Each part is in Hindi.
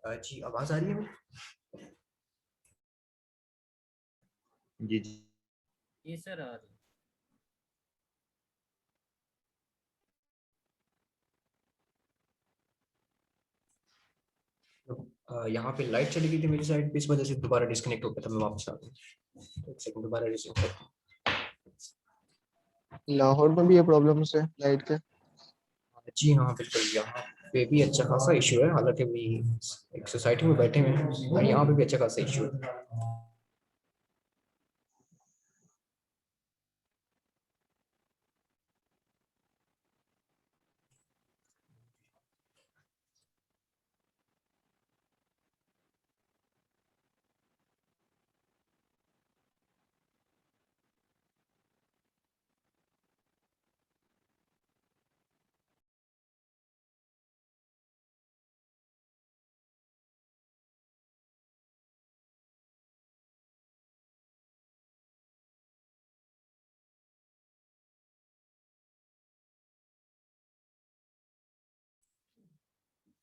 जी आवाज आ रही है मेरी? जी जी। जी सर आ रही। यहाँ पे लाइट चली गई थी मेरी साइड पे, इस वजह से दोबारा डिस्कनेक्ट हो गया था। मैं वापस आ गया, एक सेकंड दोबारा रिज्यूम करता हूँ। लाहौर में भी ये प्रॉब्लम्स है लाइट के। जी हाँ बिल्कुल, यहाँ पे भी अच्छा खासा इशू है। हालांकि भी एक सोसाइटी में बैठे हुए हैं और यहाँ पे भी अच्छा खासा इशू है।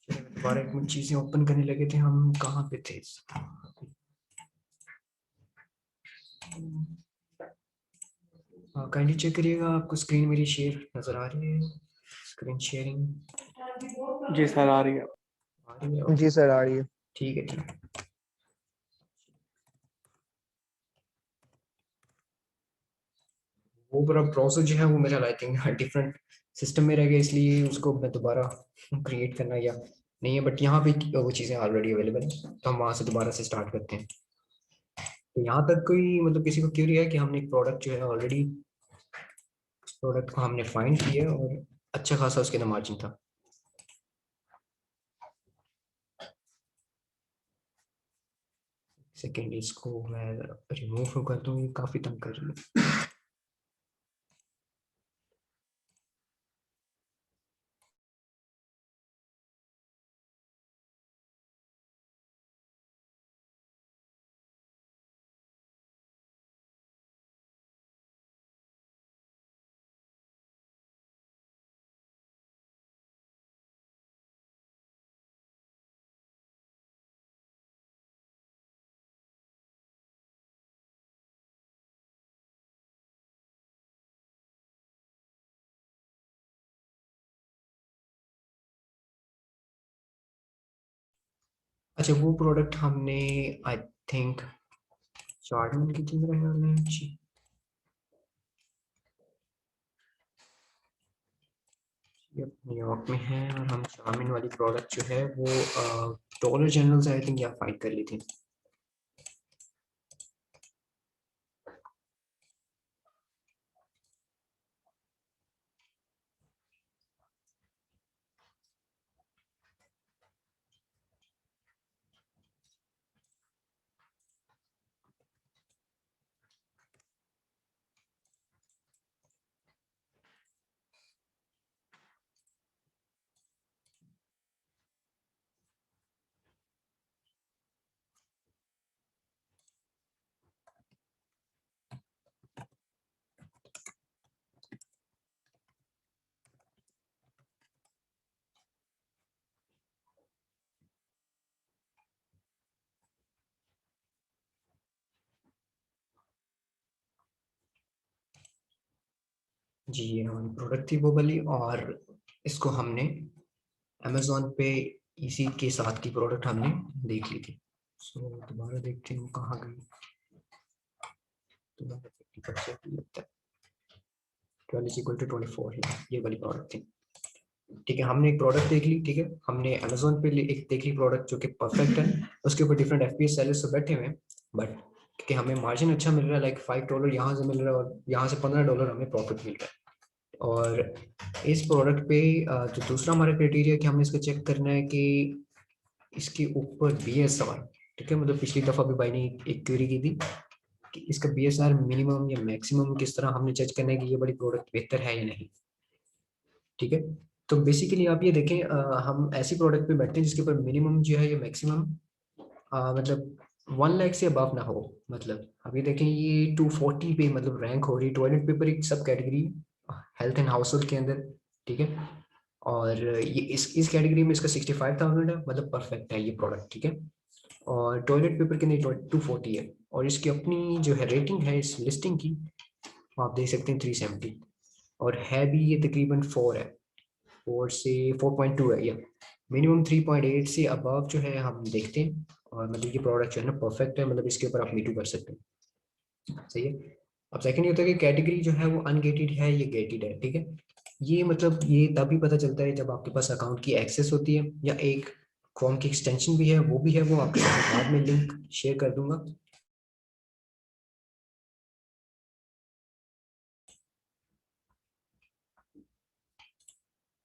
चलिए, दोबारा एक मिनट, चीजें ओपन करने लगे थे। हम कहाँ पे थे? काइंडली चेक करिएगा, आपको स्क्रीन मेरी शेयर नजर आ रही है? स्क्रीन शेयरिंग जी सर आ रही है। आ रही है? जी सर आ रही है। ठीक है ठीक है। वो पूरा प्रोसेस जो है वो मेरा आई थिंक डिफरेंट सिस्टम में रह गया, इसलिए उसको मैं दोबारा क्रिएट करना या नहीं है। बट यहाँ पे वो चीज़ें ऑलरेडी अवेलेबल है, तो हम वहाँ से दोबारा से स्टार्ट करते हैं। तो यहाँ तक कोई मतलब किसी को क्यूरी है कि हमने एक प्रोडक्ट जो है ऑलरेडी, उस प्रोडक्ट को हमने फाइंड किया और अच्छा खासा उसके अंदर मार्जिन था। सेकेंड, इसको मैं रिमूव कर दूँ, ये काफ़ी तंग कर रही है। अच्छा, वो प्रोडक्ट हमने आई थिंक चार्ट की थी मेरे ख्याल में। जी ये न्यूयॉर्क में है और हम शामिन वाली प्रोडक्ट जो है वो डॉलर जनरल से आई थिंक यहाँ फाइंड कर ली थी। जी ये हमारी प्रोडक्ट थी वो वाली, और इसको हमने अमेजोन पे इसी के साथ की प्रोडक्ट हमने देख ली थी। सो दोबारा देखते हैं वो कहाँ गई। दोबारा 50% लगता है, 12 = 24 है, ये वाली प्रोडक्ट थी। ठीक है, हमने एक प्रोडक्ट देख ली। ठीक है, हमने अमेजोन पे एक देख ली प्रोडक्ट जो कि परफेक्ट है। उसके ऊपर डिफरेंट एफपीएस सेलर्स तो बैठे हुए हैं, बट क्योंकि हमें मार्जिन अच्छा मिल रहा है, लाइक $5 यहाँ से मिल रहा है और यहाँ से $15 हमें प्रॉफिट मिल रहा है। और इस प्रोडक्ट पे जो दूसरा हमारा क्राइटेरिया कि हमने इसको चेक करना है कि इसके ऊपर बीएसआर, ठीक है, मतलब पिछली दफा भी भाई ने एक क्वेरी की थी कि इसका बीएसआर मिनिमम या मैक्सिमम किस तरह हमने जज करना है कि ये बड़ी प्रोडक्ट बेहतर है या नहीं। ठीक है, तो बेसिकली आप ये देखें, हम ऐसी प्रोडक्ट पे बैठते हैं जिसके ऊपर मिनिमम जो है या मैक्सिमम मतलब 1 लाख से अबव ना हो। मतलब अब ये देखें, ये 240 पे मतलब रैंक हो रही टॉयलेट पेपर एक सब category health and house hold के अंदर। ठीक है, और ये इस कैटेगरी में इसका 65,000 है, मतलब परफेक्ट है ये प्रोडक्ट, ठीक है। और टॉयलेट पेपर के लिए 240 है, और इसकी अपनी जो है रेटिंग है इस लिस्टिंग की, आप देख सकते हैं 370, और है भी ये तकरीबन 4 है, 4 से 4.2 है, या मिनिमम 3.8 से अबव जो है हम देखते हैं। और मतलब ये प्रोडक्ट जो है ना परफेक्ट है, मतलब इसके ऊपर आप मीटू कर सकते हैं, सही है। अब सेकंड ये होता है कि कैटेगरी जो है वो अनगेटेड है, ये गेटेड है, ठीक है। ये मतलब ये तभी पता चलता है जब आपके पास अकाउंट की एक्सेस होती है, या एक क्रोम की एक्सटेंशन भी है, वो भी है, वो आपके साथ बाद में लिंक शेयर कर दूंगा।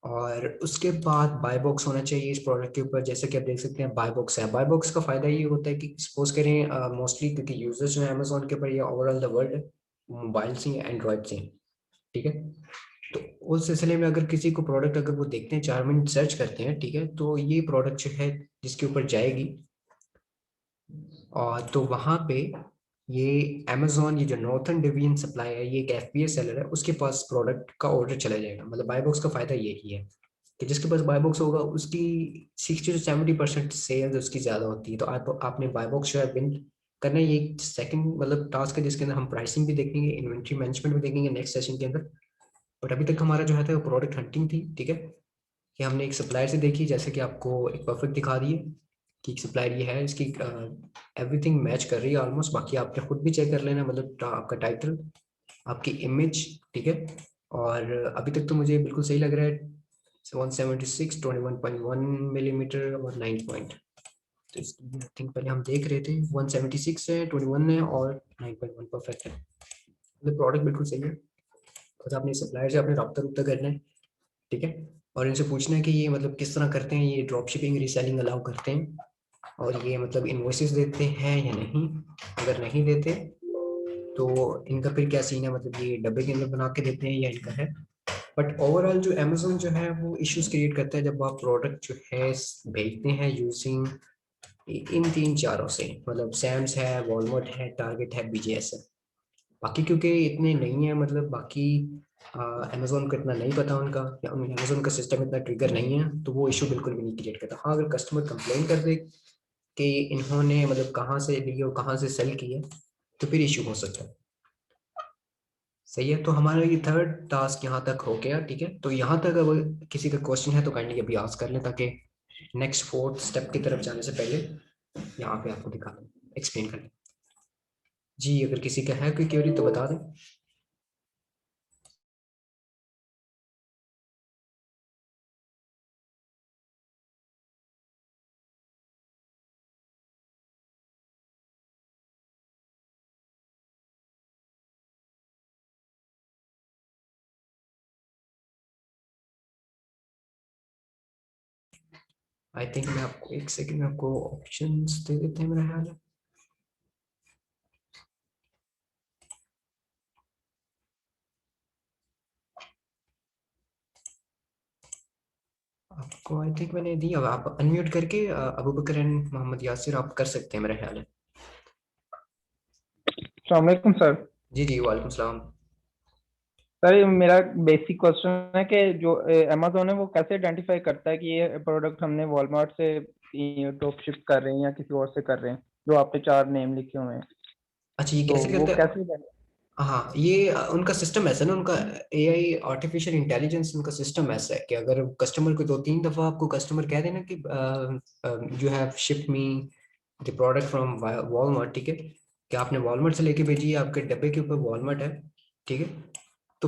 और उसके बाद बाय बॉक्स होना चाहिए इस प्रोडक्ट के ऊपर, जैसे कि आप देख सकते हैं बाय बॉक्स है। बाय बॉक्स का फायदा ये होता है कि सपोज करें मोस्टली क्योंकि यूजर्स जो है अमेजोन के ऊपर या ओवरऑल द वर्ल्ड मोबाइल से या एंड्रॉइड से, ठीक है। तो उस सिलसिले में अगर किसी को प्रोडक्ट अगर वो देखते हैं 4 मिनट सर्च करते हैं, ठीक है, तो ये प्रोडक्ट जो है जिसके ऊपर जाएगी, और तो वहाँ पे ये अमेजोन, ये जो नॉर्थन डिवीजन सप्लाई है, ये एक एफपीएस सेलर है, उसके पास प्रोडक्ट का ऑर्डर चला जाएगा। मतलब बाय बॉक्स का फायदा यही है कि जिसके पास बाय बॉक्स होगा उसकी 60 से 70% सेल्स उसकी ज्यादा होती है। तो आपने बाय बॉक्स जो है विन करना है। ये एक सेकंड मतलब टास्क है जिसके अंदर हम प्राइसिंग भी देखेंगे, इन्वेंट्री मैनेजमेंट भी देखेंगे नेक्स्ट सेशन के अंदर। बट अभी तक हमारा जो है था वो प्रोडक्ट हंटिंग थी, ठीक है, कि हमने एक सप्लायर से देखी, जैसे कि आपको एक परफेक्ट दिखा दिए कि एक सप्लायर ये है, इसकी एवरीथिंग मैच कर रही है ऑलमोस्ट। बाकी आपने खुद भी चेक कर लेना, मतलब आपका टाइटल, आपकी इमेज, ठीक है। और अभी तक तो मुझे बिल्कुल सही लग रहा है। 176, 21.1 मिलीमीटर और 9 पॉइंट। तो इसकी आई थिंक पहले हम देख रहे थे 176 है, 21 है और 9.1 परफेक्ट है, मतलब प्रोडक्ट बिल्कुल सही है। बस आपने सप्लायर से आपने रब्ता रुब्ता करना है, ठीक है। और इनसे पूछना है कि ये मतलब किस तरह करते हैं, ये ड्रॉप शिपिंग रीसेलिंग अलाउ करते हैं, और ये मतलब इन्वॉइसेस देते हैं या नहीं। अगर नहीं देते तो इनका फिर क्या सीन है, मतलब ये डब्बे के अंदर बना के देते हैं या इनका है। बट ओवरऑल जो अमेजोन जो है वो इश्यूज क्रिएट करता है जब आप प्रोडक्ट जो है भेजते हैं यूजिंग इन तीन चारों से, मतलब सैम्स है, वॉलमार्ट है, टारगेट है, बीजेएस है। बाकी क्योंकि इतने नहीं है, मतलब बाकी अमेजोन को इतना नहीं पता उनका, या अमेजोन का सिस्टम इतना ट्रिगर नहीं है, तो वो इशू बिल्कुल भी नहीं क्रिएट करता। हाँ, अगर कस्टमर कंप्लेन कर दे कि इन्होंने मतलब कहाँ से ली और कहाँ से सेल की है, तो फिर इशू हो सकता है, सही है। तो हमारा ये थर्ड टास्क यहाँ तक हो गया, ठीक है। तो यहाँ तक अगर किसी का क्वेश्चन है तो काइंडली अभी आस्क कर लें, ताकि नेक्स्ट फोर्थ स्टेप की तरफ जाने से पहले यहाँ पे आपको दिखा दें, एक्सप्लेन कर लें। जी, अगर किसी का है कोई क्वेरी तो बता दें। आई थिंक मैं आपको एक सेकंड में आपको ऑप्शंस दे देते हैं, मेरा ख्याल है। आपको आई थिंक मैंने दी। अब आप अनम्यूट करके अबू बकर एंड मोहम्मद यासिर आप कर सकते हैं, मेरा ख्याल है। अस्सलाम सर। जी जी, वालेकुम सलाम। सर ये मेरा बेसिक क्वेश्चन है कि जो अमेजोन है वो कैसे आइडेंटिफाई करता है कि ये प्रोडक्ट हमने वॉलमार्ट से ड्रॉप शिप कर रहे हैं या किसी और से कर रहे हैं, जो आपने 4 नेम लिखे हुए हैं, अच्छा, ये तो कैसे वो करते हैं? कैसे हाँ, ये उनका सिस्टम ऐसा है ना, उनका एआई आर्टिफिशियल इंटेलिजेंस, उनका सिस्टम ऐसा है कि अगर कस्टमर को 2-3 दफा आपको कस्टमर कह देना कि you have shipped me the product from Walmart, ठीक है, कि आपने वॉलमार्ट से लेके भेजी है, आपके डब्बे के ऊपर वॉलमार्ट है, ठीक है, तो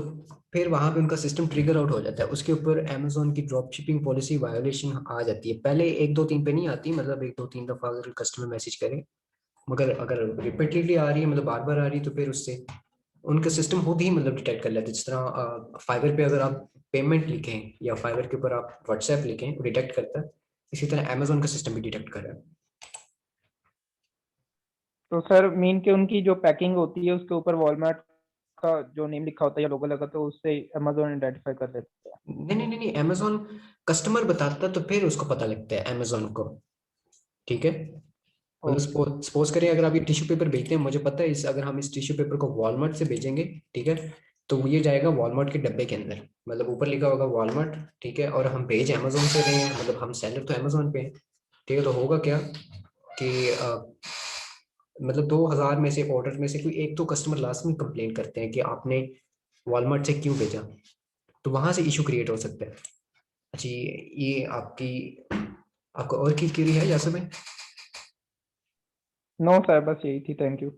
फिर वहां पे उनका सिस्टम ट्रिगर आउट हो जाता है, उसके ऊपर अमेजोन की ड्रॉप शिपिंग पॉलिसी वायोलेशन आ जाती है। पहले 1-2-3 पे नहीं आती, मतलब 1-2-3 दफा अगर कस्टमर मैसेज करे, मगर अगर रिपीटेडली आ रही है, मतलब बार बार आ रही है, तो फिर उससे उनका सिस्टम खुद ही मतलब डिटेक्ट कर लेता है। जिस तरह फाइबर पे अगर आप पेमेंट लिखें या फाइबर के ऊपर आप व्हाट्सएप लिखें, वो डिटेक्ट करता है, इसी तरह अमेजोन का सिस्टम भी डिटेक्ट कर रहा है। तो सर मीन के उनकी जो पैकिंग होती है उसके ऊपर वॉलमार्ट का जो नेम लिखा होता है या लोगो लगा, तो उससे अमेजोन आइडेंटिफाई कर लेता है। नहीं नहीं नहीं नहीं, अमेजोन कस्टमर बताता है, तो फिर उसको पता लगता है अमेजोन को, ठीक है। मतलब ओके। सपोज करें अगर आप ये टिश्यू पेपर भेजते हैं, मुझे पता है इस अगर हम इस टिश्यू पेपर को वॉलमार्ट से भेजेंगे, ठीक है, तो ये जाएगा वॉलमार्ट के डब्बे के अंदर, मतलब ऊपर लिखा होगा वॉलमार्ट, ठीक है, और हम भेज अमेजोन से रहे हैं, मतलब हम सेलर तो अमेजोन पे हैं, ठीक है। तो होगा क्या कि मतलब 2000 में से ऑर्डर में से कोई एक तो कस्टमर लास्ट में कंप्लेन करते हैं कि आपने वॉलमार्ट से क्यों भेजा, तो वहां से इशू क्रिएट हो सकता है। अच्छा, ये आपकी आपको और की क्वेरी है यासर भाई? नो सर, बस यही थी, थैंक यू।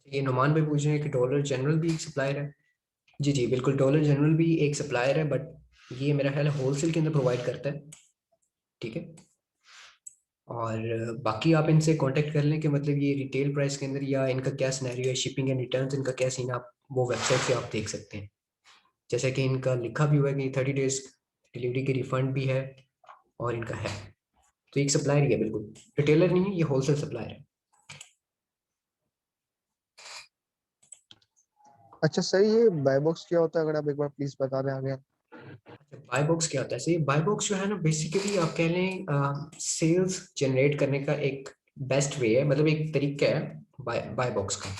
ये नुमान भाई पूछ रहे हैं कि डॉलर जनरल भी एक सप्लायर है। जी जी बिल्कुल, डॉलर जनरल भी एक सप्लायर है, बट ये मेरा ख्याल है होलसेल के अंदर प्रोवाइड करता है, ठीक है। और बाकी आप इनसे कांटेक्ट कर लें कि मतलब ये रिटेल प्राइस के अंदर या इनका क्या सिनेरियो है, शिपिंग एंड रिटर्न्स इनका क्या सीन है, आप वो वेबसाइट से आप देख सकते हैं। जैसे कि इनका लिखा भी हुआ है कि 30 डेज डिलीवरी की रिफंड भी है, और इनका है, तो एक सप्लायर ही है, बिल्कुल रिटेलर नहीं है, ये होलसेल सप्लायर है। अच्छा सर, ये बाय बॉक्स क्या होता है, अगर आप एक बार प्लीज बता दें आगे। बाय बॉक्स क्या होता है? सही, बाय बॉक्स जो है ना, बेसिकली आप कह लें सेल्स जनरेट करने का एक बेस्ट वे है, मतलब एक तरीका है बाय बॉक्स का,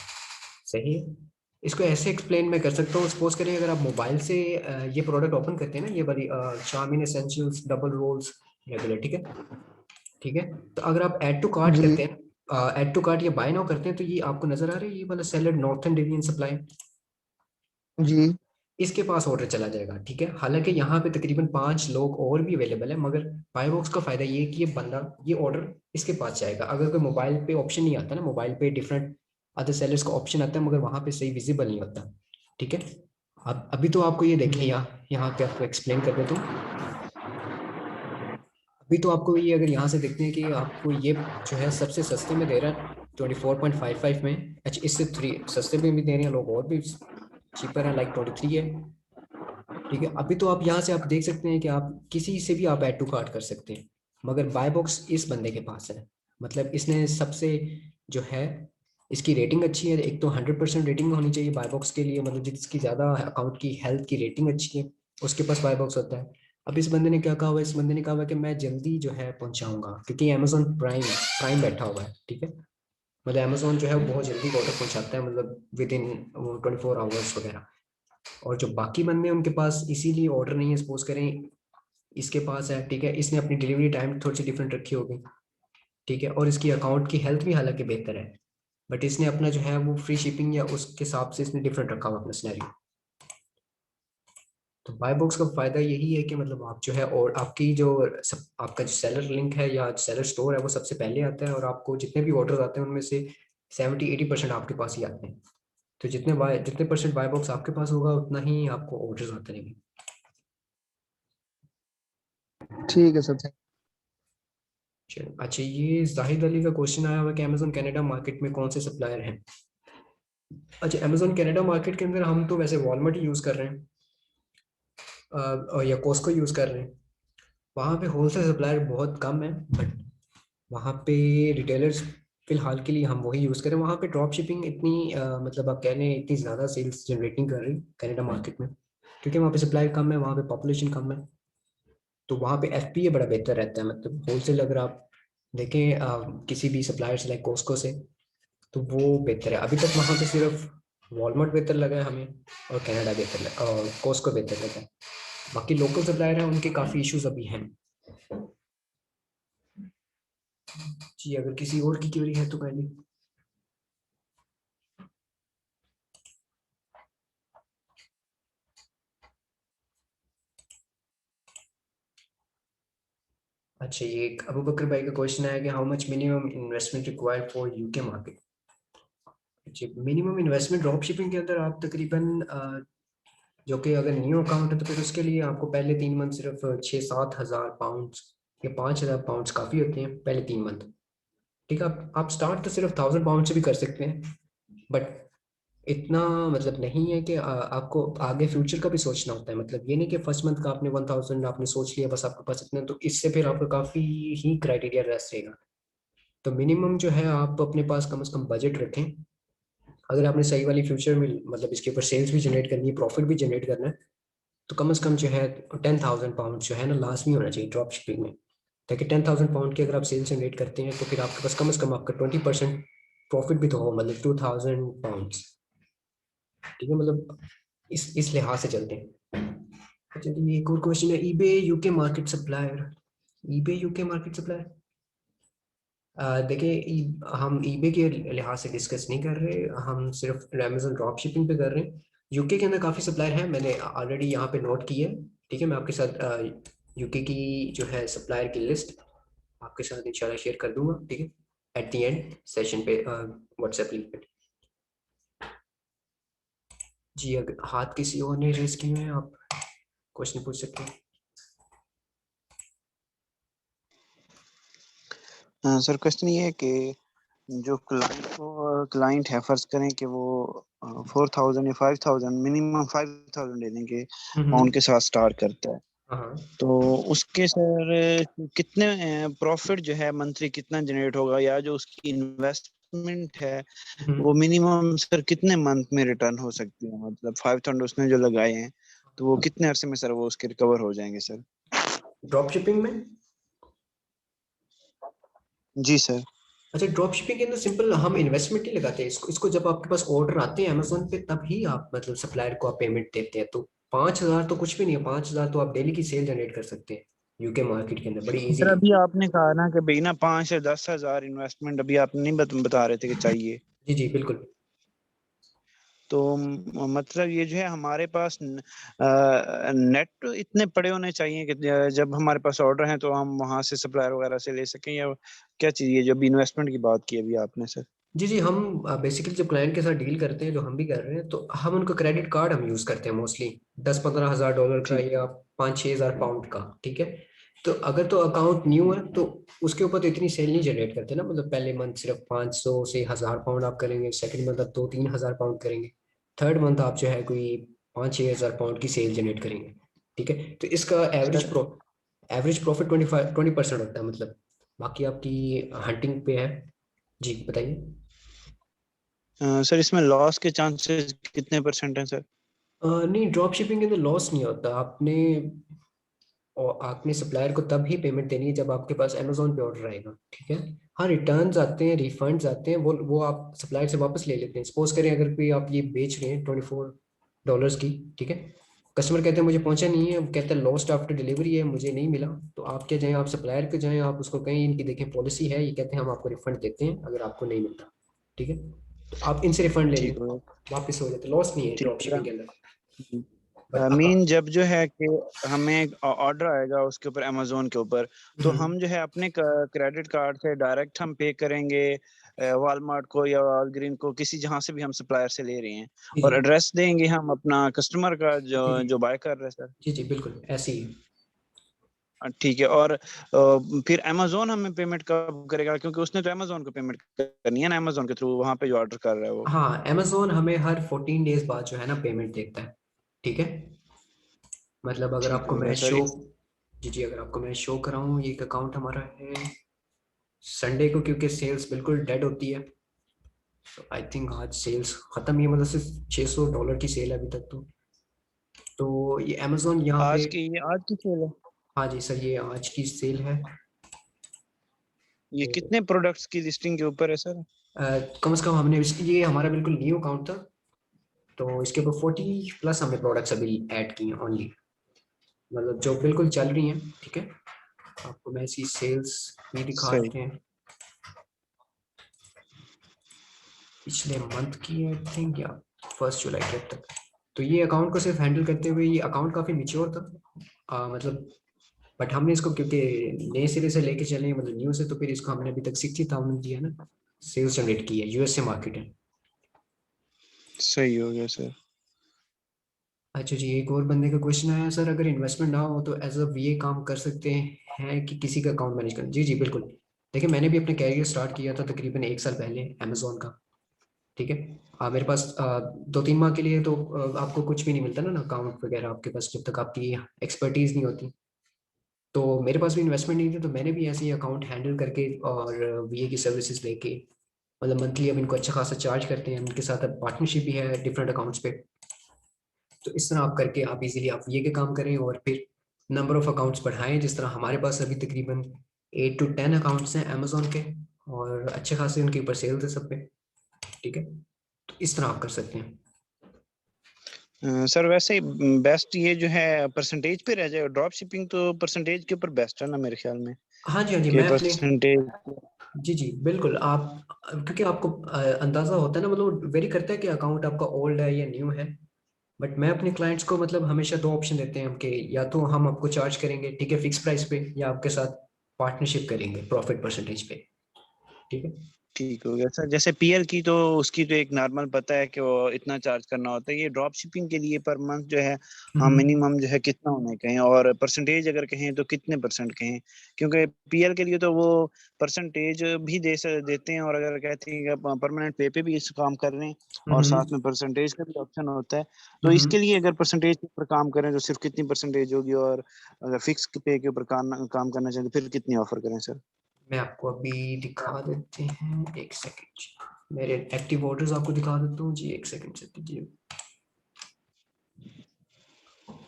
सही है। इसको ऐसे एक्सप्लेन मैं कर सकता हूँ, सपोज करें अगर आप मोबाइल से ये प्रोडक्ट ओपन करते हैं ना, ये वाली शामिन एसेंशियल्स डबल रोल्स रेगुलर, ठीक है, ठीक है। तो अगर आप ऐड टू कार्ट जी करते हैं, ऐड टू कार्ट या बाय नाउ करते हैं, तो ये आपको नजर आ रहा है, ये वाला सेलर नॉर्थन डिवीजन सप्लाई, जी इसके पास ऑर्डर चला जाएगा, ठीक है। हालांकि यहाँ पे तकरीबन 5 लोग और भी अवेलेबल है, मगर बाय बॉक्स का फायदा ये है कि ये बंदा, ये ऑर्डर इसके पास जाएगा। अगर कोई मोबाइल पे ऑप्शन नहीं आता ना, मोबाइल पे डिफरेंट अदर सेलर्स का ऑप्शन आता है, मगर वहाँ पे सही विजिबल नहीं होता, ठीक है। अब अभी तो आपको ये देखें, जी यहाँ पे आपको एक्सप्लेन कर देता हूँ। अभी तो आपको ये अगर यहाँ से देखते हैं कि आपको ये जो है सबसे सस्ते में दे रहा है 24.55 में। अच्छा, इससे 3 सस्ते में भी दे रहे हैं लोग, और भी चीपर है, लाइक 23 है, ठीक है। अभी तो आप यहाँ से आप देख सकते हैं कि आप किसी से भी आप ऐड टू कार्ट कर सकते हैं, मगर बाय बॉक्स इस बंदे के पास है, मतलब इसने सबसे जो है, इसकी रेटिंग अच्छी है, एक तो 100% रेटिंग होनी चाहिए बाय बॉक्स के लिए, मतलब जिसकी ज़्यादा अकाउंट की हेल्थ की रेटिंग अच्छी है उसके पास बाय बॉक्स होता है। अब इस बंदे ने क्या कहा हुआ है, इस बंदे ने कहा हुआ है कि मैं जल्दी जो है पहुंचाऊंगा, क्योंकि अमेजोन प्राइम प्राइम बैठा हुआ है, ठीक है। मतलब अमेजोन जो है वो बहुत जल्दी ऑर्डर पहुंचाता है, मतलब विद इन 24 आवर्स वगैरह। और जो बाकी बंदे हैं उनके पास इसीलिए ऑर्डर नहीं है, सपोज करें इसके पास है, ठीक है, इसने अपनी डिलीवरी टाइम थोड़ी सी डिफरेंट रखी होगी, ठीक है, और इसकी अकाउंट की हेल्थ भी हालांकि बेहतर है, बट इसने अपना जो है वो फ्री शिपिंग या उसके हिसाब से इसने डिफरेंट रखा हुआ अपना सिनेरियो। तो बाय बॉक्स का फायदा यही है कि मतलब आप जो है, और आपकी जो आपका जो सेलर लिंक है या सेलर स्टोर है वो सबसे पहले आता है, और आपको जितने भी ऑर्डर आते हैं उनमें से 70-80% आपके पास ही आते हैं। तो जितने परसेंट बाय बॉक्स आपके पास होगा उतना ही आपको ऑर्डर आते रहेंगे। ठीक है सर, थैंक। चलो, अच्छा, ये जाहिद अली का क्वेश्चन आया हुआ है कि अमेजोन कनाडा मार्केट में कौन से सप्लायर हैं। अच्छा, अमेजोन कनाडा मार्केट के अंदर हम तो वैसे वॉलमार्ट ही यूज़ कर रहे हैं, या कॉस्को यूज़ कर रहे हैं। वहाँ पे होलसेल सप्लायर बहुत कम है, बट वहाँ पे रिटेलर्स फिलहाल के लिए हम वही यूज़ करें। वहाँ पे ड्रॉप शिपिंग इतनी मतलब आप कह लें इतनी ज़्यादा सेल्स जनरेट नहीं कर रही कनाडा मार्केट में, क्योंकि वहाँ पे सप्लाई कम है, वहाँ पे पॉपुलेशन कम है। तो वहाँ पे एफपीए बड़ा बेहतर रहता है, मतलब होलसेल अगर आप देखें किसी भी सप्लायर से लाइक कॉस्को से, तो वो बेहतर है। अभी तक वहाँ पे सिर्फ वॉलमार्ट बेहतर लगा है हमें, और कनाडा बेहतर लगा, और कॉस्को बेहतर लगा है। बाकी लोकल सप्लायर हैं उनके काफ़ी इश्यूज अभी हैं। जी, अगर किसी और की क्वेरी है तो पहले। अच्छा, ये एक अबू बकर भाई का क्वेश्चन है कि how much minimum investment required for UK market. जी, मिनिमम इन्वेस्टमेंट ड्रॉप शिपिंग के अंदर आप तकरीबन जो कि अगर न्यू अकाउंट है तो फिर उसके लिए आपको पहले 3 मंथ सिर्फ 6-7 हज़ार पाउंड या 5 हज़ार पाउंड काफ़ी होते हैं पहले 3 मंथ, ठीक है। आप स्टार्ट तो सिर्फ 1000 पाउंड से भी कर सकते हैं, बट इतना मतलब नहीं है कि आपको आगे फ्यूचर का भी सोचना होता है। मतलब ये नहीं कि फर्स्ट मंथ का आपने 1000 आपने सोच लिया बस आपके पास इतना, तो इससे फिर आपका काफ़ी ही क्राइटेरिया रेस्ट रहेगा। तो मिनिमम जो है आप अपने पास कम से कम बजट रखें। अगर आपने सही वाली फ्यूचर में मतलब इसके ऊपर सेल्स भी जनरेट करनी है, प्रॉफिट भी जनरेट करना है, तो कम से कम जो है 10,000 पाउंड जो है ना लाजमी होना चाहिए ड्रॉप शिपिंग में, ताकि 10,000 पाउंड की अगर आप सेल्स जनरेट करते हैं तो फिर आपके पास कम से कम आपका 20% प्रॉफिट भी तो हो, मतलब 2,000 पाउंड, ठीक है। मतलब इस लिहाज से चलते हैं। अच्छा जी, एक और क्वेश्चन है, eBay UK market supplier. EBay UK market supplier, देखिए हम ईबे के लिहाज से डिस्कस नहीं कर रहे, हम सिर्फ अमेजोन ड्रॉप शिपिंग पे कर रहे हैं। यूके के अंदर काफ़ी सप्लायर हैं, मैंने ऑलरेडी यहाँ पे नोट की है। ठीक है, मैं आपके साथ यूके की जो है सप्लायर की लिस्ट आपके साथ इंशाल्लाह शेयर कर दूंगा। ठीक है, एट द एंड सेशन पे व्हाट्सएप लिंक पे। जी, अगर हाथ किसी और ने रेज किए हैं, आप क्वेश्चन पूछ सकते हैं। सर क्वेश्चन ये है कि जो क्लाइंट है, फर्ज करें कि वो 4,000 या 5,000, मिनिमम 5,000 लेने के अमाउंट के साथ स्टार्ट करता है, हाँ तो उसके सर कितने प्रॉफिट जो है मंथली कितना जनरेट होगा, या जो उसकी इन्वेस्टमेंट है वो मिनिमम सर कितने मंथ में रिटर्न हो सकती है, मतलब 5,000 उसने जो लगाए हैं तो वो कितने अरसे में सर वो उसके रिकवर हो जाएंगे सर? ड्रॉप शिपिंग में? जी सर। अच्छा, ड्रॉप शिपिंग के अंदर सिंपल हम इन्वेस्टमेंट नहीं लगाते, इसको जब आपके पास ऑर्डर आते हैं अमेजोन पे तभी आप मतलब सप्लायर को आप पेमेंट देते हैं। तो 5,000 तो कुछ भी नहीं है, 5,000 तो आप डेली की सेल जनरेट कर सकते हैं यूके मार्केट के अंदर बड़ी सर इजीली। अभी आपने कहा ना कि भाई ना 5 से 10,000 इन्वेस्टमेंट अभी आप नहीं बता रहे थे कि चाहिए, जी जी बिल्कुल। तो मतलब ये जो है हमारे पास नेट इतने पड़े होने चाहिए कि जब हमारे पास ऑर्डर है तो हम वहां से सप्लायर वगैरह से ले सकें, या क्या चाहिए जो अभी इन्वेस्टमेंट की बात की अभी आपने सर? जी जी, हम बेसिकली जब क्लाइंट के साथ डील करते हैं, जो हम भी कर रहे हैं, तो हम उनका क्रेडिट कार्ड हम यूज करते हैं मोस्टली 10-15 हज़ार डॉलर का ठीक। या 5-6 हज़ार पाउंड का। ठीक है, तो अगर तो अकाउंट न्यू है तो उसके ऊपर तो इतनी सेल नहीं जनरेट करते ना, मतलब पहले मंथ सिर्फ 500 से 1,000 पाउंड आप करेंगे, सेकंड मंथ आप 2-3 हज़ार पाउंड करेंगे, थर्ड मंथ आप जो है कोई 5-6 हज़ार पाउंड की सेल जनरेट करेंगे। ठीक है, तो इसका सर एवरेज प्रॉफिट 20% होता है, मतलब बाकी आपकी हंटिंग पे है। जी बताइए। सर इसमें लॉस के चांसेस कितने परसेंट हैं सर? नहीं, ड्रॉप शिपिंग के अंदर लॉस नहीं होता। आपने सप्लायर को तब ही पेमेंट देनी है जब आपके पास अमेजोन पे ऑर्डर आएगा। ठीक है, हाँ रिटर्न्स आते हैं, रिफंड्स आते हैं, वो आप सप्लायर से वापस ले लेते हैं। सपोज करें अगर कोई आप ये बेच रहे हैं $24 की, ठीक है, कस्टमर कहते हैं मुझे पहुंचा नहीं है, कहते हैं लॉस्ट आफ्टर डिलीवरी है, मुझे नहीं मिला, तो आप क्या जाएं, आप सप्लायर के जाएं, आप उसको कहें इनकी देखें पॉलिसी है, ये कहते हैं हम आपको रिफंड देते हैं अगर आपको नहीं मिलता। ठीक है, तो आप इनसे रिफंड ले लें, ठीक हो वापस हो जाते, लॉस नहीं है ठीक ड्रॉप शिपिंग के अंदर। बट मीन जब जो है कि हमें ऑर्डर आएगा उसके ऊपर अमेजोन के ऊपर, तो हम जो है अपने क्रेडिट कार्ड से डायरेक्ट हम पे करेंगे वॉलमार्ट को या वॉलग्रीन को, किसी जहां से भी हम सप्लायर से ले रहे हैं, जी और जी एड्रेस देंगे हम अपना कस्टमर का जो जी जी जो बाय कर रहे हैं सर? जी जी बिल्कुल ऐसे ही। ठीक है। और फिर अमेजोन हमें पेमेंट कब करेगा, क्योंकि उसने तो अमेजोन को पेमेंट करनी है ना अमेजोन के थ्रू, वहां पे जो ऑर्डर कर रहा है वो? हाँ, अमेजोन हमें हर 14 डेज बाद जो है ना पेमेंट देता है। ठीक है, मतलब अगर ठीक आपको हो गया मैं सर। शो, जी जी, अगर आपको मैं शो कराऊँ, ये एक अकाउंट हमारा है संडे को, क्योंकि सेल्स बिल्कुल डेड होती है, तो आई थिंक आज सेल्स खत्म ही है, मतलब सिर्फ $600 की सेल है अभी तक। तो ये अमेजोन यहाँ पे, आज की सेल है? हाँ जी सर, ये आज की सेल है। ये तो कितने प्रोडक्ट्स की लिस्टिंग के ऊपर है सर? कम से कम हमने ये हमारा बिल्कुल न्यू अकाउंट था, तो इसके ऊपर 40+ हमने प्रोडक्ट्स अभी ऐड किए हैं ओनली, मतलब जो बिल्कुल चल रही हैं। ठीक है, आपको मैं इसकी सेल्स भी दिखा सही। देते हैं, पिछले मंथ की आई थिंक, या 1 जुलाई के अब तक। तो ये अकाउंट को सिर्फ हैंडल करते हुए ये अकाउंट काफ़ी मिच्योर था, मतलब बट हमने इसको क्योंकि नए सिरे से लेके चले हैं, मतलब न्यू से, तो फिर इसको हमने अभी तक 60,000 दिया ना, सेल्स जनरेट की है, यूएसए मार्केट है। सही हो गया सर। अच्छा जी, एक और बंदे का क्वेश्चन आया, सर अगर इन्वेस्टमेंट ना हो तो एज अ वीए काम कर सकते हैं कि किसी का अकाउंट मैनेज कर? जी जी बिल्कुल। देखिए मैंने भी अपना कैरियर स्टार्ट किया था तकरीबन 1 साल पहले अमेजोन का। ठीक है, मेरे पास 2-3 माह के लिए तो आपको कुछ भी नहीं मिलता ना अकाउंट वगैरह आपके पास, जब तक आपकी एक्सपर्टीज नहीं होती। तो मेरे पास भी इन्वेस्टमेंट नहीं थी, तो मैंने भी ऐसे ही अकाउंट हैंडल करके और वीए की सर्विसेज लेके, मतलब मंथली अब इनको अच्छा खासा चार्ज करते हैं, उनके साथ अब पार्टनरशिप भी है डिफरेंट अकाउंट्स पे। तो इस तरह आप करके आप इजीली आप वीए के काम करें और फिर नंबर ऑफ अकाउंट्स बढ़ाएं, जिस तरह हमारे पास अभी तकरीबन 8 to 10 अकाउंट्स हैं अमेजोन के, और अच्छे खासे उनके ऊपर सेल्स है सब पे। ठीक है, तो इस तरह आप कर सकते हैं। सर वैसे बेस्ट ये जो है परसेंटेज पे रह जाएगा, ड्रॉप शिपिंग तो परसेंटेज के ऊपर बेस्ट है ना मेरे ख्याल में, हाँ जी, हाँ जी, कि मैं अपने परसेंटेज। जी जी बिल्कुल। आप क्योंकि आपको अंदाजा होता है ना, मतलब वेरी करता है कि अकाउंट आपका ओल्ड है या न्यू है। बट मैं अपने क्लाइंट्स को मतलब हमेशा दो ऑप्शन देते हैं हम, कि या तो हम आपको चार्ज करेंगे ठीक है फिक्स प्राइस पे, या आपके साथ पार्टनरशिप करेंगे प्रॉफिट परसेंटेज पे। ठीक है। ठीक हो गया सर। जैसे पीएल की तो उसकी तो एक नॉर्मल पता है कि वो इतना चार्ज करना होता है, ये ड्रॉप शिपिंग के लिए पर मंथ जो है हम हम्म मिनिमम जो है कितना होना कहें, और परसेंटेज अगर कहें तो कितने परसेंट कहें, क्योंकि पीएल के लिए तो वो परसेंटेज भी देते हैं, और अगर कहते हैं कि परमानेंट पे पे भी इस काम कर रहे हैं और साथ हम्म में परसेंटेज का भी ऑप्शन होता है, तो हम्म इसके लिए अगर परसेंटेज के ऊपर काम करें तो सिर्फ कितनी परसेंटेज होगी, और अगर फिक्स पे के ऊपर काम करना चाहें तो फिर कितनी ऑफर करें सर? मैं आपको अभी दिखा देते हैं, एक सेकंड। मेरे एक्टिव ऑर्डर्स आपको दिखा देता हूँ जी, एक सेकंड से दीजिए।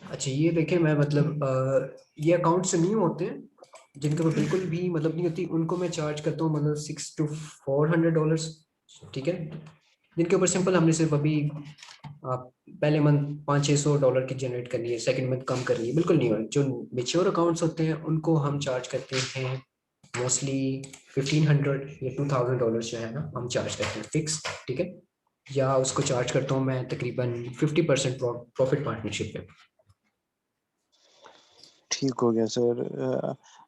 अच्छा ये देखिए, मैं मतलब ये अकाउंट से नहीं होते हैं जिनके ऊपर बिल्कुल भी मतलब नहीं होती, उनको मैं चार्ज करता हूँ मतलब $600 to $400। ठीक है। जिनके ऊपर सिंपल हमने सिर्फ अभी आप पहले मंथ $500-600 की जनरेट करनी है, सेकंड मंथ कम करनी है, बिल्कुल नहीं हो। जो मेच्योर अकाउंट्स होते हैं उनको हम चार्ज करते हैं मोस्टली 1500 या $2000 जो है ना हम चार्ज करते हैं फिक्स। ठीक है। या उसको चार्ज करता हूँ मैं तकरीबन 50% प्रॉफिट पार्टनरशिप पे। ठीक हो गया सर।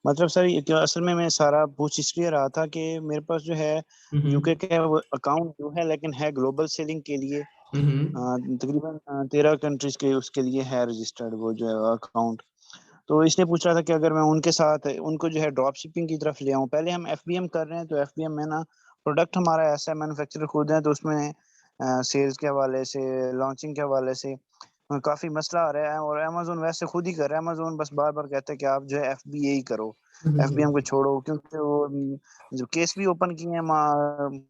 मतलब सर ये क्या असल में मैं सारा पूछ इसलिए रहा था कि मेरे पास जो है यूके हम्म का अकाउंट जो है, लेकिन है ग्लोबल सेलिंग के लिए, हम्म तकरीबन 13 कंट्रीज के उसके लिए है रजिस्टर्ड वो जो है अकाउंट। तो इसने पूछ रहा था कि अगर मैं उनके साथ उनको जो है ड्रॉप शिपिंग की तरफ ले आऊं, पहले हम एफबीएम कर रहे हैं, तो एफबीएम में ना प्रोडक्ट हमारा ऐसा मैन्युफैक्चरर खुद है, तो उसमें सेल्स के हवाले से, लॉन्चिंग के हवाले से काफी मसला आ रहा है, और अमेजोन वैसे खुद ही कर रहा है। अमेजोन बस बार बार कहता है कि आप जो है एफबीए ही करो, एफबीएम को छोड़ो, क्योंकि वो जो केस भी ओपन किए हैं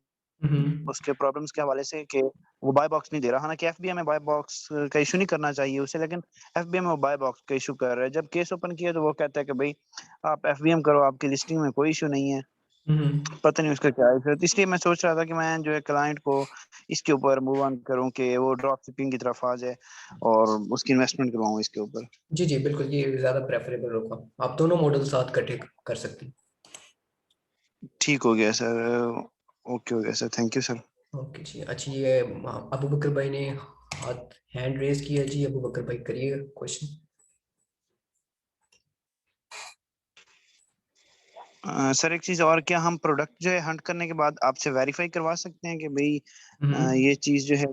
हम्म उसके प्रॉब्लम्स के हवाले से, कि वो बाय बॉक्स नहीं दे रहा। हालांकि एफबीए में बाय बॉक्स का इशू नहीं करना चाहिए उसे, लेकिन एफबीए में वो बाय बॉक्स का इशू कर रहा है। जब केस ओपन किया तो वो कहता है कि भाई आप एफबीएम करो, आपकी लिस्टिंग में कोई इशू नहीं है। हम्म पता नहीं उसका क्या है फिर, इसलिए मैं सोच रहा था कि मैं जो है क्लाइंट को इसके ऊपर मूव ऑन करूं, कि वो ड्रॉप शिपिंग की तरफ आ जाए और उसकी इन्वेस्टमेंट करवाऊं इसके ऊपर। जी जी बिल्कुल, ये ज्यादा प्रेफरेबल होगा। आप दोनों मॉडल साथ इकट्ठे कर सकते हैं। ठीक हो गया सर। ओके हो गया sir, thank you sir. Okay जी। अच्छा ये अबू बकर भाई ने हाथ हैंड रेज किया जी। अबू बकर भाई करिए क्वेश्चन। सर एक चीज और, क्या हम प्रोडक्ट जो है हंट करने के बाद आपसे वेरीफाई करवा सकते हैं कि भाई हम्म ये चीज जो है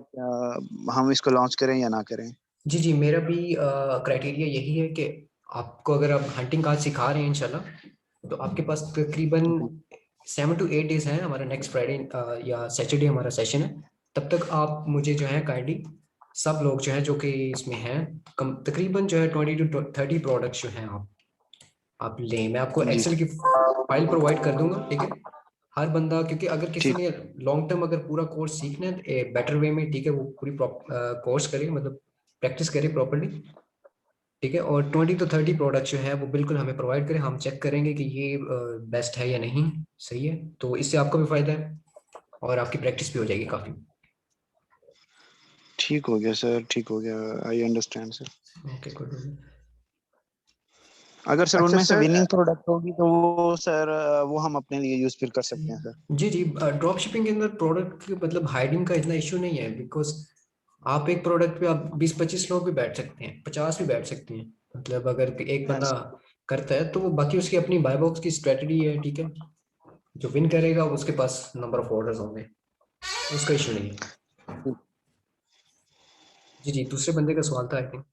हम इसको लॉन्च करें या ना करें? जी जी, मेरा भी क्राइटेरिया यही है कि आपको अगर आप हंटिंग कार्ड सिखा रहे हैं इंशाल्लाह, तो आपके पास तकरीबन 7 to 8 डेज है। हमारा नेक्स्ट फ्राइडे या सैटरडे हमारा सेशन है। तब तक आप मुझे जो है काइंडली सब लोग जो है जो कि इसमें हैं, कम तकरीबन जो है 20 to 30 प्रोडक्ट्स जो हैं आप लें। मैं आपको जी एक्सेल की फाइल प्रोवाइड कर दूंगा। ठीक है। हर बंदा, क्योंकि अगर किसी ठीक। ने लॉन्ग टर्म अगर पूरा कोर्स सीखना है बेटर वे में, ठीक है, वो पूरी कोर्स करे, मतलब प्रैक्टिस करे प्रॉपरली। ठीक है। और 20 to 30 प्रोडक्ट जो है वो बिल्कुल हमें प्रोवाइड करें, हम चेक करेंगे कि ये बेस्ट है या नहीं। सही है, तो इससे आपका भी फायदा है और आपकी प्रैक्टिस भी हो जाएगी काफी। ठीक हो गया सर, ठीक हो गया, I understand sir. Okay good. अगर सर अच्छा उनमें से सर विनिंग प्रोडक्ट होगी तो वो सर वो हम अपने लिए यूज फिर कर सकते हैं सर? जी जी, ड्रॉप शिपिंग के अंदर प्रोडक्ट मतलब हाइडिंग का इतना इशू नहीं है, बिकॉज आप एक प्रोडक्ट पे आप 20-25 लोग भी बैठ सकते हैं, 50 भी बैठ सकते हैं। मतलब अगर एक बंदा Yes. करता है तो वो बाकी उसकी अपनी बाय बॉक्स की स्ट्रेटजी है। ठीक है। जो विन करेगा उसके पास नंबर ऑफ ऑर्डर्स होंगे, उसका इशू नहीं है। जी जी, दूसरे बंदे का सवाल था आई थिंक।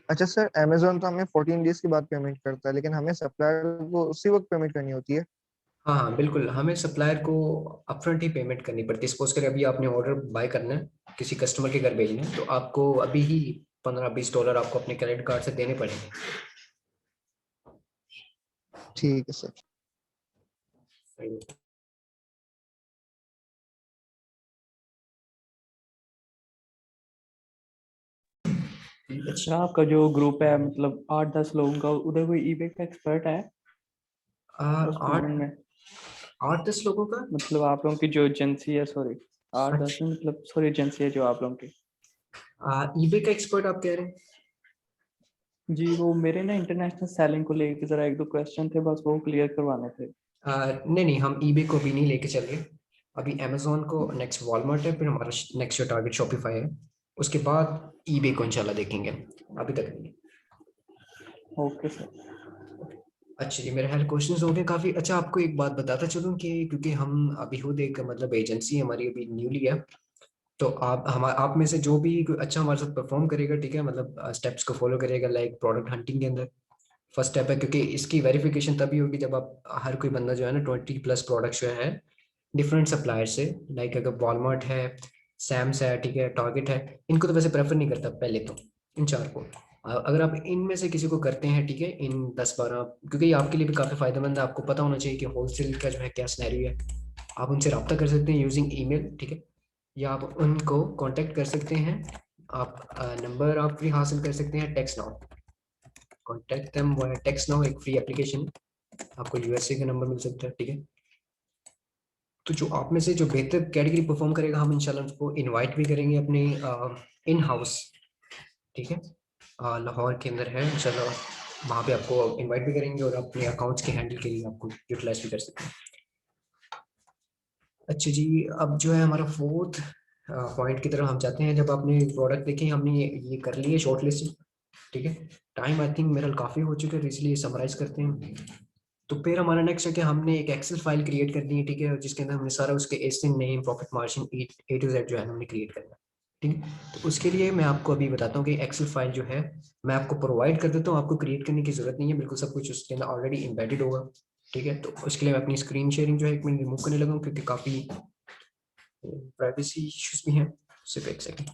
अच्छा सर, अमेजोन तो हमें 14 डेज के बाद पेमेंट करता है, लेकिन हमें सप्लायर को उसी वक्त पेमेंट करनी होती है। हाँ हाँ बिल्कुल, हमें सप्लायर को अपफ्रंट ही पेमेंट करनी पड़ती है। सपोज करें अभी आपने ऑर्डर बाय करना है, किसी कस्टमर के घर भेजना है, तो आपको अभी ही $15-20 आपको अपने क्रेडिट कार्ड से देने पड़ेंगे। ठीक है सर। सर आपका जो ग्रुप है मतलब 8-10 लोगों का, उधर कोई ईबे का एक्सपर्ट है उस आठ पेमेंट में? 8-10 लोगों का। मतलब आप लोगों की जो एजेंसी है, सॉरी 8-10 अच्छा मतलब सॉरी एजेंसी है जो आप लोगों की। ईबे का एक्सपर्ट आप कह रहे हैं? जी वो मेरे ना इंटरनेशनल सेलिंग को लेके जरा एक दो क्वेश्चन थे, बस वो क्लियर करवाने थे। नहीं, हम ईबे को भी नहीं लेके चल रहे। अभी अमेजोन को नेक्स्ट वॉलमार्ट है, फिर हमारा नेक्स्ट टारगेट शॉपिफाई है, उसके बाद ईबे को इंशाल्लाह देखेंगे, अभी तक नहीं। Okay sir. अच्छा जी, मेरे ख्याल क्वेश्चंस हो गए काफी। अच्छा, आपको एक बात बताता चलूं कि क्योंकि हम अभी खुद एक मतलब एजेंसी हमारी अभी न्यूली है, तो आप में से जो भी कोई अच्छा हमारे साथ परफॉर्म करेगा, ठीक है, मतलब स्टेप्स को फॉलो करेगा लाइक प्रोडक्ट हंटिंग के अंदर फर्स्ट स्टेप है, क्योंकि इसकी वेरिफिकेशन तभी होगी जब आप हर कोई बंदा जो है ना 20+ प्रोडक्ट्स जो है डिफरेंट सप्लायर से, लाइक अगर वॉलमार्ट है, सैम्स है, ठीक है, टारगेट है, इनको तो वैसे प्रेफर नहीं करता पहले तो, इन चार को। अगर आप इनमें से किसी को करते हैं, ठीक है, इन 10-12, क्योंकि ये आपके लिए भी काफ़ी फायदेमंद है, आपको पता होना चाहिए कि होलसेल का जो है क्या सिनेरियो है। आप उनसे रब्ता कर सकते हैं यूजिंग ईमेल, ठीक है, या आप उनको कांटेक्ट कर सकते हैं। आप नंबर आप भी हासिल कर सकते हैं text now, contact them via text now, एक फ्री एप्लीकेशन, आपको यूएसए का नंबर मिल सकता है, ठीक है। तो जो आप में से जो बेहतर कैटेगरी परफॉर्म करेगा, हम इंशाल्लाह उसको इनवाइट भी करेंगे अपने इन हाउस, ठीक है, लाहौर के अंदर है इंशाल्लाह, वहाँ पे आपको इनवाइट भी करेंगे और अपने अकाउंट्स के हैंडल के लिए आपको यूटिलाइज भी कर सकते हैं। अच्छा जी, अब जो है हमारा फोर्थ पॉइंट की तरफ हम जाते हैं। जब आपने प्रोडक्ट देखे, हमने ये कर लिए शॉर्ट लिस्ट, ठीक है, टाइम आई थिंक मेरा काफ़ी हो चुका है, इसलिए समराइज करते हैं। तो फिर हमारा नेक्स्ट है कि हमने एक एक्सेल फाइल क्रिएट करनी है, ठीक है, जिसके अंदर हमने सारा उसके ASIN name profit margin A to Z जो है हमने क्रिएट करना है, ठीक है। तो उसके लिए मैं आपको अभी बताता हूँ कि एक्सेल फाइल जो है मैं आपको प्रोवाइड कर देता हूँ, आपको क्रिएट करने की जरूरत नहीं है, बिल्कुल सब कुछ उसके अंदर ऑलरेडी एम्बेडेड होगा, ठीक है। तो उसके लिए मैं अपनी स्क्रीन शेयरिंग जो है 1 मिनट रिमूव करने लगा हूँ, क्योंकि काफ़ी प्राइवेसी इश्यूज भी हैं। सिर्फ एक सेकेंड।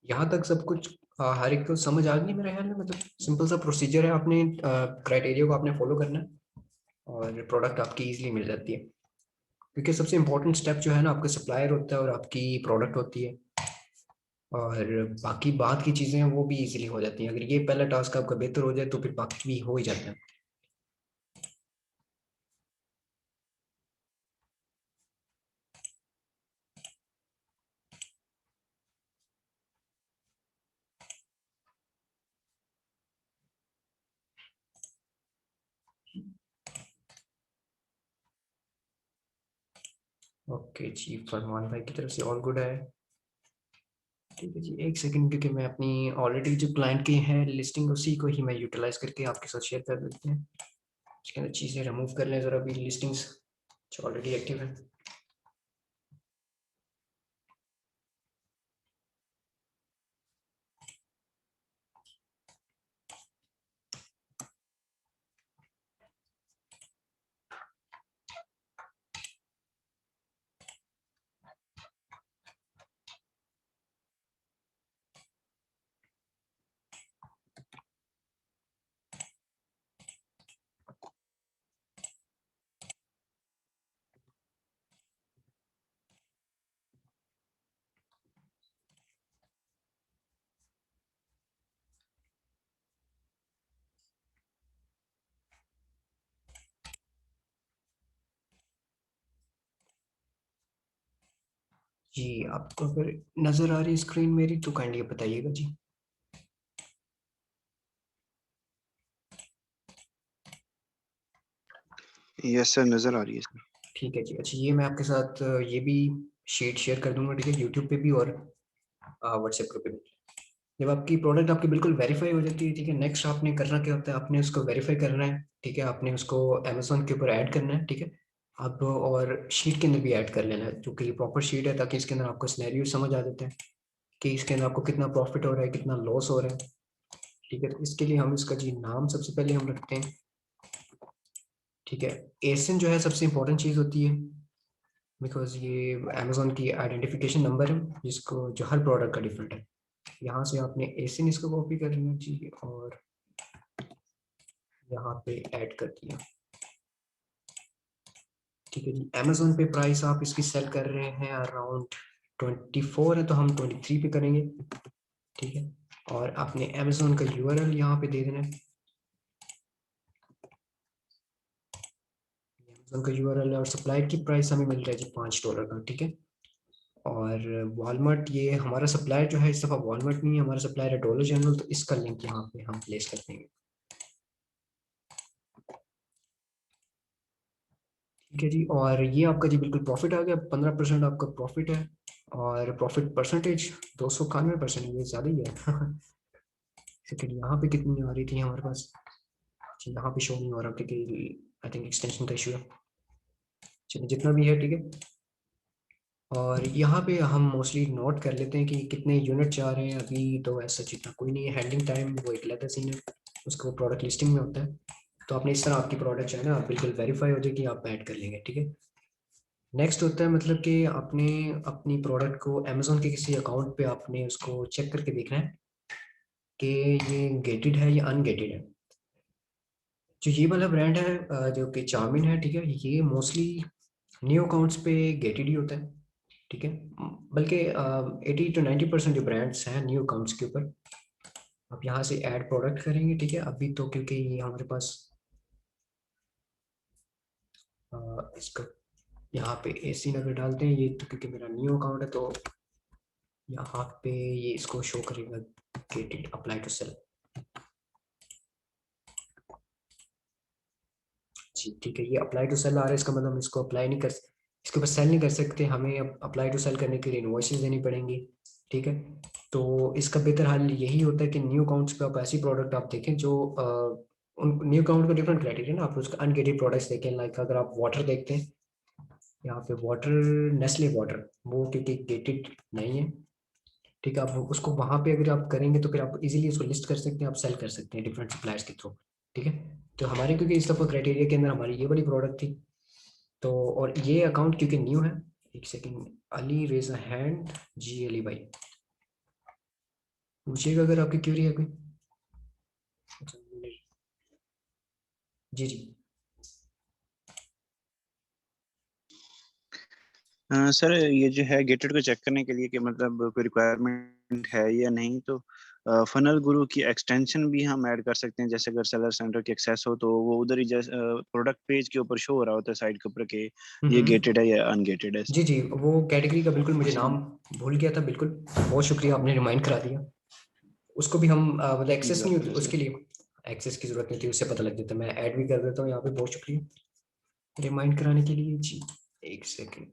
यहाँ तक सब कुछ हर एक को समझ आ गई मेरे ख्याल में, मतलब सिंपल सा प्रोसीजर है, आपने क्राइटेरिया को आपने फॉलो करना है और प्रोडक्ट आपकी इजीली मिल जाती है, क्योंकि सबसे इंपॉर्टेंट स्टेप जो है ना आपका सप्लायर होता है और आपकी प्रोडक्ट होती है, और बाकी बात की चीज़ें हैं वो भी इजीली हो जाती हैं। अगर ये पहला टास्क आपका बेहतर हो जाए तो फिर बाकी भी हो ही जाता है। ओके जी, फरमान भाई की तरफ से ऑल गुड है, ठीक है जी। एक सेकंड, क्योंकि मैं अपनी ऑलरेडी जो क्लाइंट की है लिस्टिंग उसी को ही मैं यूटिलाइज करके आपके साथ शेयर कर देते हैं। इसके अंदर चीज़ें रिमूव कर लें ज़रा, अभी लिस्टिंग्स जो ऑलरेडी एक्टिव है। जी, आपको अगर नज़र आ रही है स्क्रीन मेरी तो काइंडली बताइएगा जी। यस सर, नजर आ रही है सर। ठीक है जी। अच्छा, ये मैं आपके साथ ये भी शीट शेयर कर दूंगा, ठीक है, यूट्यूब पे भी और व्हाट्सएप ग्रुप पे। जब आपकी प्रोडक्ट आपकी बिल्कुल वेरीफाई हो जाती है, ठीक है, नेक्स्ट आपने करना क्या होता है, आपने उसको वेरीफाई करना है, ठीक है, आपने उसको अमेजोन के ऊपर ऐड करना है, ठीक है। आप और शीट के अंदर भी ऐड कर लेना है, जो कि प्रॉपर शीट है, ताकि इसके अंदर आपको सिनेरियो समझ आ जाते हैं कि इसके अंदर आपको कितना प्रॉफिट हो रहा है, कितना लॉस हो रहा है, ठीक है। तो इसके लिए हम इसका जी नाम सबसे पहले हम रखते हैं, ठीक है। एसिन जो है सबसे इंपॉर्टेंट चीज़ होती है, बिकॉज ये अमेजोन की आइडेंटिफिकेशन नंबर है, जिसको जो हर प्रोडक्ट का डिफरेंट है। यहाँ से आपने एसिन इसको कॉपी कर लेना चाहिए और यहाँ पे ऐड कर दिया, ठीक है जी। अमेजोन पे प्राइस आप इसकी सेल कर रहे हैं अराउंड 24 है, तो हम 23 पे करेंगे, ठीक है। और आपने अमेजोन का यूआरएल यहाँ पे दे देना है, अमेजोन का यूआरएल और सप्लायर की प्राइस हमें मिल रहा है जी $5 का, ठीक है। और वॉलमार्ट, ये हमारा सप्लायर जो है इस दफ़ा वॉलमार्ट नहीं है, हमारा सप्लायर है डॉलर जनरल, तो इसका लिंक यहाँ पे हम प्लेस कर देंगे, ठीक है जी। और ये आपका जी बिल्कुल प्रॉफिट आ गया, 15% आपका प्रॉफिट है, और प्रॉफिट परसेंटेज 291%, ये ज़्यादा ही है। सेकंड यहाँ पे कितनी आ रही थी हमारे पास, अच्छा यहाँ पे शो नहीं हो रहा क्योंकि आई थिंक एक्सटेंशन का इशू है, चलिए जितना भी है, ठीक है। और यहाँ पे हम मोस्टली नोट कर लेते हैं कि कितने यूनिट चाह रहे हैं, अभी तो ऐसा जितना कोई नहीं है, हैंडलिंग टाइम वो एक अलग सीन है, उसको प्रोडक्ट लिस्टिंग में होता है। तो आपने इस तरह आपकी प्रोडक्ट जो है ना बिल्कुल वेरीफाई हो जाएगी, आप ऐड कर लेंगे, ठीक है। नेक्स्ट होता है मतलब कि आपने अपनी प्रोडक्ट को अमेजोन के किसी अकाउंट पे आपने उसको चेक करके देखना है कि ये गेटेड है या अनगेटेड है। जो ये वाला ब्रांड है जो कि चाउमीन है, ठीक है, ये मोस्टली न्यू अकाउंट्स पे गेटेड ही होता है, ठीक है। बल्कि 80 to 90% जो ब्रांड्स हैं न्यू अकाउंट्स के ऊपर, आप यहाँ से ऐड प्रोडक्ट करेंगे, ठीक है। अभी तो क्योंकि ये हमारे पास इसका यहाँ पे एसी अगर डालते हैं, ये तो क्योंकि मेरा न्यू अकाउंट है, तो यहाँ पे ये इसको शो करेगा गेटेड अप्लाई टू सेल, जी ठीक है। ये अप्लाई टू सेल आ रहा है, इसका मतलब हम इसको अप्लाई नहीं कर, इसके ऊपर सेल नहीं कर सकते, हमें अप्लाई टू सेल करने के लिए इनवॉइसेस देनी पड़ेंगी, ठीक है। तो इसका बेहतर हल यही होता है कि न्यू अकाउंट्स पे आप ऐसी प्रोडक्ट आप देखें जो उन न्यू अकाउंट का डिफरेंट क्राइटेरिया ना, आप उसका अनगेटेड प्रोडक्ट्स देखें, लाइक अगर आप वाटर देखते हैं यहाँ पे वाटर, नेस्ले वाटर, वो क्योंकि गेटेड नहीं है, ठीक है। आप उसको वहाँ पे अगर आप करेंगे तो फिर आप इजीली उसको लिस्ट कर सकते हैं, आप सेल कर सकते हैं डिफरेंट सप्लायर्स के थ्रू, ठीक है। तो हमारे क्योंकि इस दफ़ा क्राइटेरिया के अंदर हमारी ये वाली प्रोडक्ट थी, तो और ये अकाउंट क्योंकि न्यू है, एक second, Ali raise a hand, जी अली भाई पूछिएगा अगर आपकी क्यूरी है कोई। अच्छा, जी जी सर ये जो है गेटेड को चेक करने के लिए कि मतलब कोई रिक्वायरमेंट है या नहीं, तो फनल गुरु की एक्सटेंशन भी हम ऐड कर सकते हैं। जैसे अगर सेलर सेंटर की एक्सेस हो तो वो उधर ही जैसे प्रोडक्ट पेज के ऊपर शो हो रहा होता है साइड के ऊपर कि ये गेटेड है या अनगेटेड है। जी जी, वो कैटेगरी का बिल्कुल मुझे नाम भूल गया था, बिल्कुल बहुत शुक्रिया, आपने रिमाइंड करा दिया। उसको भी हम मतलब एक्सेस नहीं होती, उसके लिए एक्सेस की जरूरत नहीं थी, उससे पता लग जाता। मैं ऐड भी कर देता हूँ यहाँ पे, बहुत शुक्रिया रिमाइंड कराने के लिए जी। एक सेकेंड,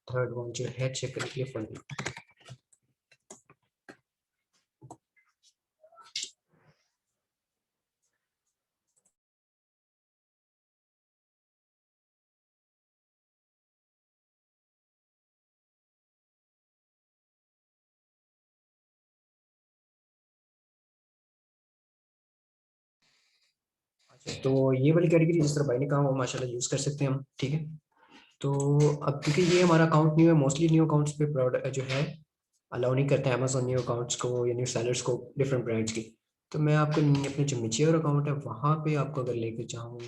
थर्ड वन जो है चेक करने के लिए फंड। तो ये वाली कैटेगरी जिस तरह भाई ने कहा वो माशाल्लाह यूज कर सकते हैं हम, ठीक है। तो अब क्योंकि ये हमारा अकाउंट न्यू है, मोस्टली न्यू अकाउंट्स पे प्रोडक्ट जो है अलाउ नहीं करते हैं अमेजोन न्यू अकाउंट्स को या न्यू सेलर्स को डिफरेंट ब्रांड्स की। तो मैं आपको अपने जो मेच्योर अकाउंट है वहाँ पे आपको अगर लेके चाहूँ,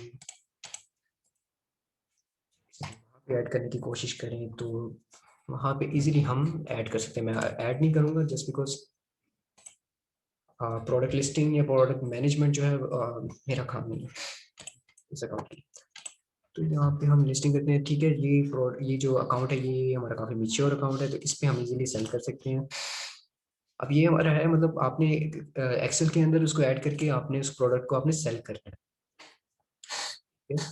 वहाँ पे ऐड करने की कोशिश करें तो वहाँ पे इजीली हम ऐड कर सकते हैं। मैं ऐड नहीं करूँगा जस्ट बिकॉज प्रोडक्ट लिस्टिंग या प्रोडक्ट मैनेजमेंट जो है मेरा काम नहीं है इस अकाउंट की। तो यहाँ पे हम लिस्टिंग करते हैं, ठीक है। ये जो अकाउंट है ये हमारा काफ़ी मेच्योर अकाउंट है, तो इस पे हम इजीली सेल कर सकते हैं। अब ये हमारा है मतलब आपने एक्सेल के अंदर उसको ऐड करके आपने उस प्रोडक्ट को आपने सेल करना है, ठीक है?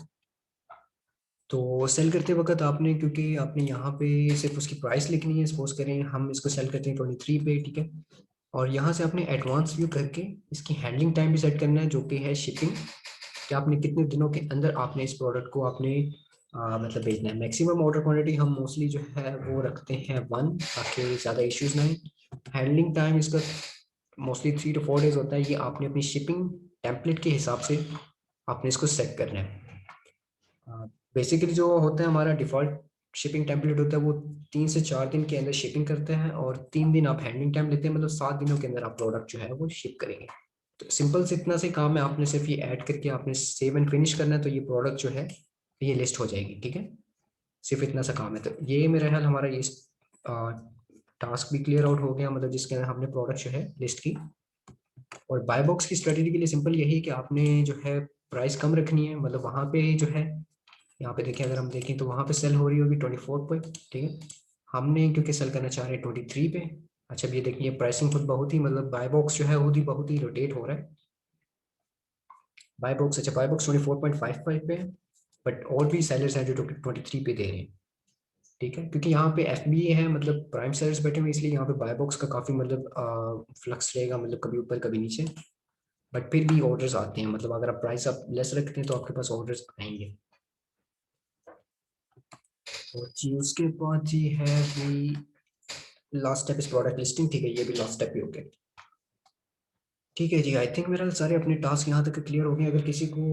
तो सेल करते वक्त आपने, क्योंकि आपने यहाँ पे सिर्फ उसकी प्राइस लिखनी है, सपोज करें हम इसको सेल करते हैं 23 पे, ठीक है, और यहाँ से आपने एडवांस व्यू करके इसकी हैंडलिंग टाइम भी सेट करना है, जो कि है शिपिंग, कि आपने कितने दिनों के अंदर आपने इस प्रोडक्ट को आपने मतलब भेजना है। मैक्सिमम ऑर्डर क्वांटिटी हम मोस्टली जो है वो रखते हैं 1, ताकि ज़्यादा इश्यूज ना आए। हैंडलिंग टाइम इसका मोस्टली 3 to 4 डेज होता है। ये आपने अपनी शिपिंग टेम्पलेट के हिसाब से आपने इसको सेट करना है। बेसिकली जो होता है हमारा डिफ़ॉल्ट शिपिंग टेम्पलेट होता है वो 3 से 4 दिन के अंदर शिपिंग करते हैं, और 3 दिन आप हैंडलिंग टाइम लेते हैं, मतलब 7 दिनों के अंदर आप प्रोडक्ट जो है वो शिप करेंगे। तो सिंपल से इतना से काम है, आपने सिर्फ ये ऐड करके आपने सेव एंड फिनिश करना है, तो ये प्रोडक्ट जो है ये लिस्ट हो जाएगी, ठीक है। सिर्फ इतना सा काम है। तो ये मेरा ख्याल हमारा ये टास्क भी क्लियर आउट हो गया, मतलब जिसके अंदर हमने प्रोडक्ट जो है लिस्ट की। और बाय बॉक्स की स्ट्रेटेजी के लिए सिंपल यही है कि आपने जो है प्राइस कम रखनी है, मतलब वहाँ पे जो है, यहाँ पे देखिए अगर हम देखें तो वहाँ पे सेल हो रही होगी 24 पे, ठीक है, हमने क्योंकि सेल करना चाह रहे हैं 23 पे। अच्छा, अब ये देखिए प्राइसिंग खुद बहुत ही, मतलब बाय बॉक्स जो है खुद ही बहुत ही रोटेट हो रहा है बाय बॉक्स। अच्छा, बाय बॉक्स 24.55 पे है, बट और भी सेलर्स हैं जो 23 पे दे रहे हैं, ठीक है, क्योंकि यहाँ पे एफ बी है, मतलब प्राइम सेलर्स बैठे हुए, इसलिए यहाँ पे बाय बॉक्स का काफ़ी मतलब फ्लक्स रहेगा, मतलब कभी ऊपर कभी नीचे, बट फिर भी ऑर्डर्स आते हैं, मतलब अगर आप प्राइस आप लेस रखते हैं तो आपके पास ऑर्डर्स आएंगे। और जी उसके बाद जी है भी लास्ट स्टेप इस प्रोडक्ट लिस्टिंग, ठीक है, ये भी लास्ट स्टेप ही हो गया। ठीक है जी, आई थिंक मेरा सारे अपने टास्क यहाँ तक क्लियर हो गए। अगर किसी को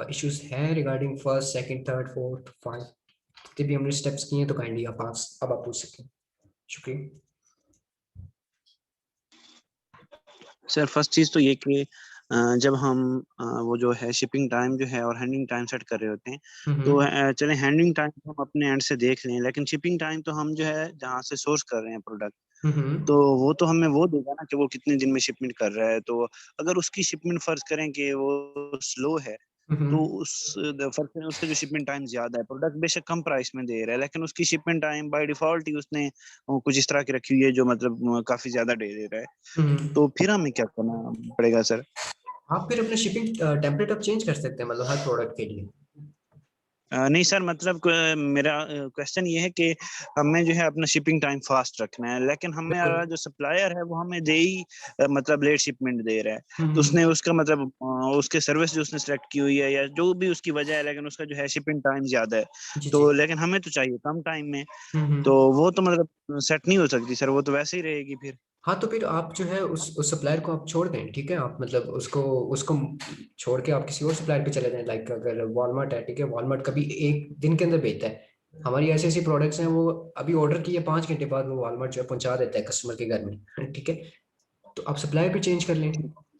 इश्यूज हैं regarding first, second, third, fourth, five, जितने भी हमने स्टेप्स किए हैं, तो काइंडली अब आप पूछ सकते हैं। शुक्रिया। सर फर्स्ट चीज तो ये कि जब हम वो जो है शिपिंग टाइम जो है और हैंडलिंग टाइम सेट कर रहे होते हैं तो चले हैंडलिंग टाइम तो हम अपने एंड से देख लें, लेकिन शिपिंग टाइम तो हम जो है जहाँ से सोर्स कर रहे हैं प्रोडक्ट, तो वो तो हमें वो देगा ना कि वो कितने दिन में शिपमेंट कर रहा है। तो अगर उसकी शिपमेंट फर्ज करें कि वो स्लो है, तो उस फर्ज करें उसका जो शिपमेंट टाइम ज्यादा है, प्रोडक्ट बेशक कम प्राइस में दे रहा है, लेकिन उसकी शिपमेंट टाइम बाय डिफॉल्ट ही उसने कुछ इस तरह की रखी हुई है जो मतलब काफी ज्यादा दे रहा है, तो फिर हमें क्या करना पड़ेगा सर? आप फिर अपना शिपिंग टेम्पलेट आप चेंज कर सकते हैं, मतलब हर प्रोडक्ट के लिए। नहीं सर, मतलब मेरा क्वेश्चन ये है कि हमें जो है अपना शिपिंग टाइम फास्ट रखना है, लेकिन हमारा जो सप्लायर है वो हमें दे ही मतलब लेट शिपमेंट दे रहा है, तो उसने उसका मतलब उसके सर्विस जो उसने सेलेक्ट की हुई है या जो भी उसकी वजह है, लेकिन उसका जो है शिपिंग टाइम ज्यादा है, जी तो जी। लेकिन हमें तो चाहिए कम टाइम में, तो वो तो मतलब सेट नहीं हो सकती सर, वो तो वैसे ही रहेगी फिर। हाँ, तो फिर आप जो है उस सप्लायर को आप छोड़ दें, ठीक है, आप मतलब उसको उसको छोड़ के आप किसी और सप्लायर पे चले जाएं। लाइक अगर वॉलमार्ट है, ठीक है, वॉलमार्ट कभी एक दिन के अंदर भेजता है, हमारी ऐसी ऐसी प्रोडक्ट्स हैं वो अभी ऑर्डर किए 5 घंटे बाद वो वॉलमार्ट जो है पहुंचा देता है कस्टमर के घर में, ठीक है। तो आप सप्लायर पे चेंज कर लें,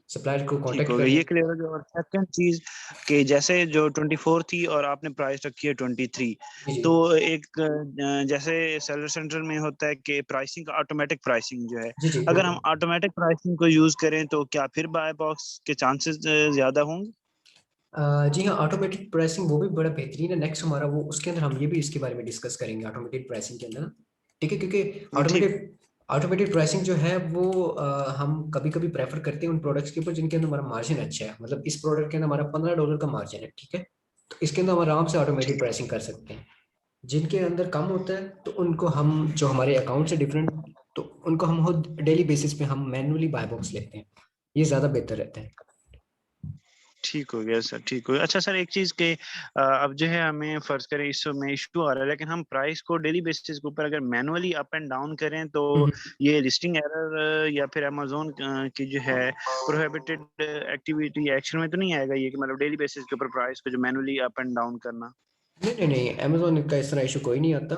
सप्लायर को ठीक कांटेक्ट हो कर गया, लें। ये क्लियर हो गया। और सेकंड चीज कि जैसे जो 24 थी और आपने प्राइस रखी है 23, जी जी तो एक जैसे सेलर सेंटर में होता है कि प्राइसिंग का ऑटोमेटिक प्राइसिंग जो है, जी जी, अगर हम बिल्कुल। ऑटोमेटिक प्राइसिंग को यूज करें तो क्या फिर बाय बॉक्स के चांसेस ज्यादा होंगे? जी हाँ, ऑटोमेटिक प्राइसिंग वो भी बड़ा बेहतरीन है। नेक्स्ट हमारा वो उसके अंदर हम ये भी इसके बारे में डिस्कस करेंगे ऑटोमेटेड प्राइसिंग के अंदर, ठीक है, क्योंकि ठीक। ऑटोमेटेड प्राइसिंग जो है वो हम कभी कभी प्रेफर करते हैं उन प्रोडक्ट्स के ऊपर जिनके अंदर हमारा मार्जिन अच्छा है। मतलब इस प्रोडक्ट के अंदर हमारा $15 का मार्जिन है, ठीक है, तो इसके अंदर हम आराम से ऑटोमेटेड प्राइसिंग कर सकते हैं। जिनके अंदर कम होता है तो उनको हम, जो हमारे अकाउंट से डिफरेंट, तो उनको हम खुद डेली बेसिस पे हम मैनुअली बाय बॉक्स लेते हैं, ये ज़्यादा बेहतर रहता है। ठीक हो गया सर, ठीक हो गया। अच्छा सर, एक चीज के अब जो है हमें फर्ज करें इस समय इशू आ रहा है, लेकिन हम प्राइस को डेली बेसिस के ऊपर अगर मैनुअली अप एंड डाउन करें तो ये लिस्टिंग एरर या फिर अमेजोन की जो है प्रोहिबिटेड एक्टिविटी एक्शन में तो नहीं आएगा ये कि मतलब डेली बेसिस के ऊपर प्राइस को जो मैनुअली अप एंड डाउन करना? नहीं नहीं नहीं, अमेजोन का इस तरह इशू कोई नहीं आता।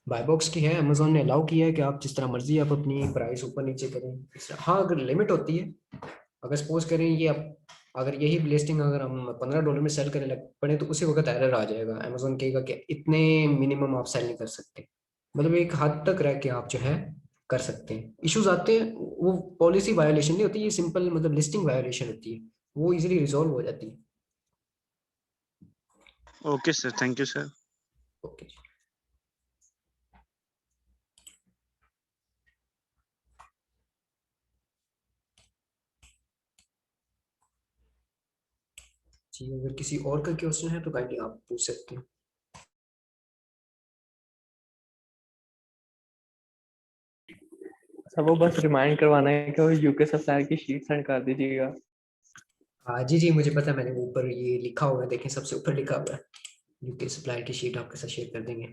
बाय बॉक्स की है, अमेजोन ने अलाउ किया है कि आप जिस तरह मर्जी आप अपनी प्राइस ऊपर नीचे करें इस तरह। हाँ, अगर लिमिट होती है, अगर सपोज करें ये आप, अगर यही लिस्टिंग अगर हम $15 में सेल करने लग पड़े तो उसी वक्त एरर आ जाएगा, अमेजोन कहेगा कि इतने मिनिमम आप सेल नहीं कर सकते। मतलब एक हद तक रह के आप जो है कर सकते हैं। इश्यूज आते हैं, वो पॉलिसी वायोलेशन नहीं होती, ये सिंपल मतलब लिस्टिंग वायोलेशन होती है, वो इजीली रिजॉल्व हो जाती है। Okay sir, thank you sir. Okay जी, अगर किसी और का क्वेश्चन है तो काइंडली आप पूछ सकते हैं। सर वो बस रिमाइंड करवाना है कि वो यूके सप्लायर की शीट सेंड कर दीजिएगा। हाँ जी जी, मुझे पता है, मैंने ऊपर ये लिखा हुआ है, देखें सबसे ऊपर लिखा हुआ है, यूके सप्लायर की शीट आपके साथ शेयर कर देंगे।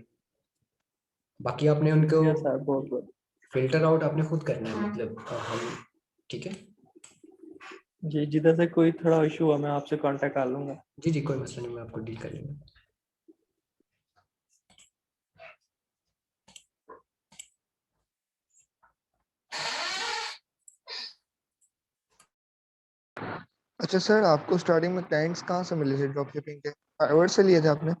बाकी आपने उनको यस सर, बहुत बहुत। फिल्टर आउट आपने खुद करना है, मतलब हम, ठीक है। जी, जिधर से कोई थोड़ा इशू हुआ मैं आपसे कांटेक्ट कर लूंगा। जी जी, कोई मसला नहीं, मैं आपको डील कर लूंगा। अच्छा सर, आपको स्टार्टिंग में क्लाइंट्स कहाँ से मिले थे ड्रॉप शिपिंग के? फाइवर से लिए थे आपने?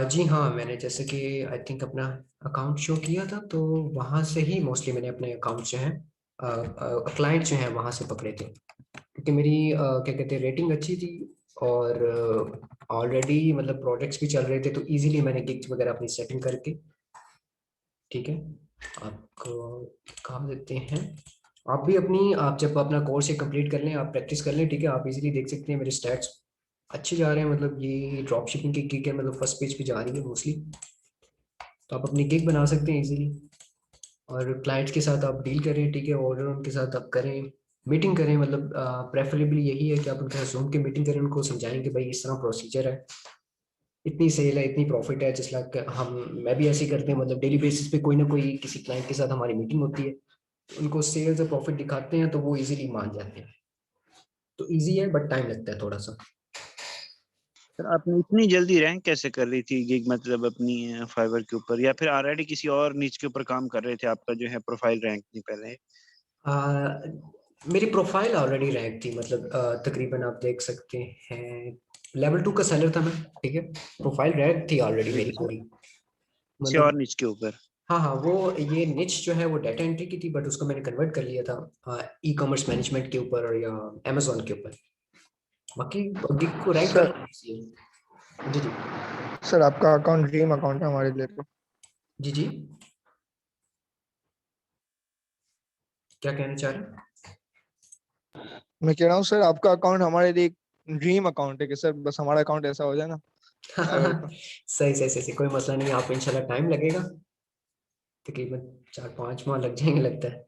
जी हाँ, मैंने जैसे कि आई थिंक अपना अकाउंट शो किया था, तो वहाँ से ही मोस्टली मैंने अपने अकाउंट जो हैं, क्लाइंट जो हैं वहाँ से पकड़े थे, क्योंकि मेरी क्या कहते हैं रेटिंग अच्छी थी, और ऑलरेडी मतलब प्रोजेक्ट्स भी चल रहे थे, तो इजीली मैंने गिग्स वगैरह अपनी सेटिंग करके, ठीक है, आपको काम देते हैं। आप भी अपनी, आप जब अपना कोर्स ये कंप्लीट कर लें, आप प्रैक्टिस कर लें, ठीक है, आप इजीली देख सकते हैं मेरे स्टैट्स अच्छे जा रहे हैं, मतलब ये ड्रॉप शिपिंग की गिग है, मतलब फर्स्ट पेज पे जा रही है मोस्टली, तो आप अपनी गिग बना सकते हैं इजीली, और क्लाइंट्स के साथ आप डील करें, ठीक है, ऑर्डर उनके साथ आप करें, मीटिंग करें, मतलब प्रेफरेबली यही है कि आप उनके साथ जूम के मीटिंग करें, उनको समझाएं कि भाई इस तरह प्रोसीजर है, इतनी सेल है, इतनी प्रॉफिट है, जिस लाख हम, मैं भी ऐसे ही करते हैं, मतलब डेली बेसिस पे कोई ना कोई किसी क्लाइंट के साथ हमारी मीटिंग होती है, उनको सेल्स और प्रॉफिट दिखाते हैं, तो वो इजीली मान जाते हैं। तो इजी है, बट टाइम लगता है थोड़ा सा। सर आपने इतनी जल्दी रैंक कैसे कर ली थी गिग, मतलब अपनी फाइवर के ऊपर, या फिर ऑलरेडी किसी और नीच के ऊपर काम कर रहे थे, आपका जो है प्रोफाइल रैंक नहीं पहले? आ, मेरी प्रोफाइल ऑलरेडी रैंक थी, मतलब तकरीबन आप देख सकते हैं लेवल 2 का सेलर था मैं, ठीक है, प्रोफाइल रैंक थी ऑलरेडी जी मेरी जी, पूरी, किसी और मतलब नीच के ऊपर? हाँ हाँ, वो ये निच जो है वो डाटा एंट्री की थी, बट उसको मैंने कन्वर्ट कर लिया था ई कॉमर्स मैनेजमेंट के ऊपर और या अमेजोन के ऊपर। बाकी गिग को रैंक सर करना easy है। जी जी सर आपका अकाउंट ड्रीम अकाउंट है हमारे लिए तो। जी जी, क्या कहना चाह रहे मैं कह रहा हूँ सर, आपका अकाउंट हमारे लिए एक ड्रीम अकाउंट है कि सर बस हमारा अकाउंट ऐसा हो जाए ना फाइवर हैं? का। सही सही सही सही, कोई मसला नहीं, आप इंशाल्लाह, टाइम लगेगा, तकरीबन 4-5 माह लग जाएंगे लगता है,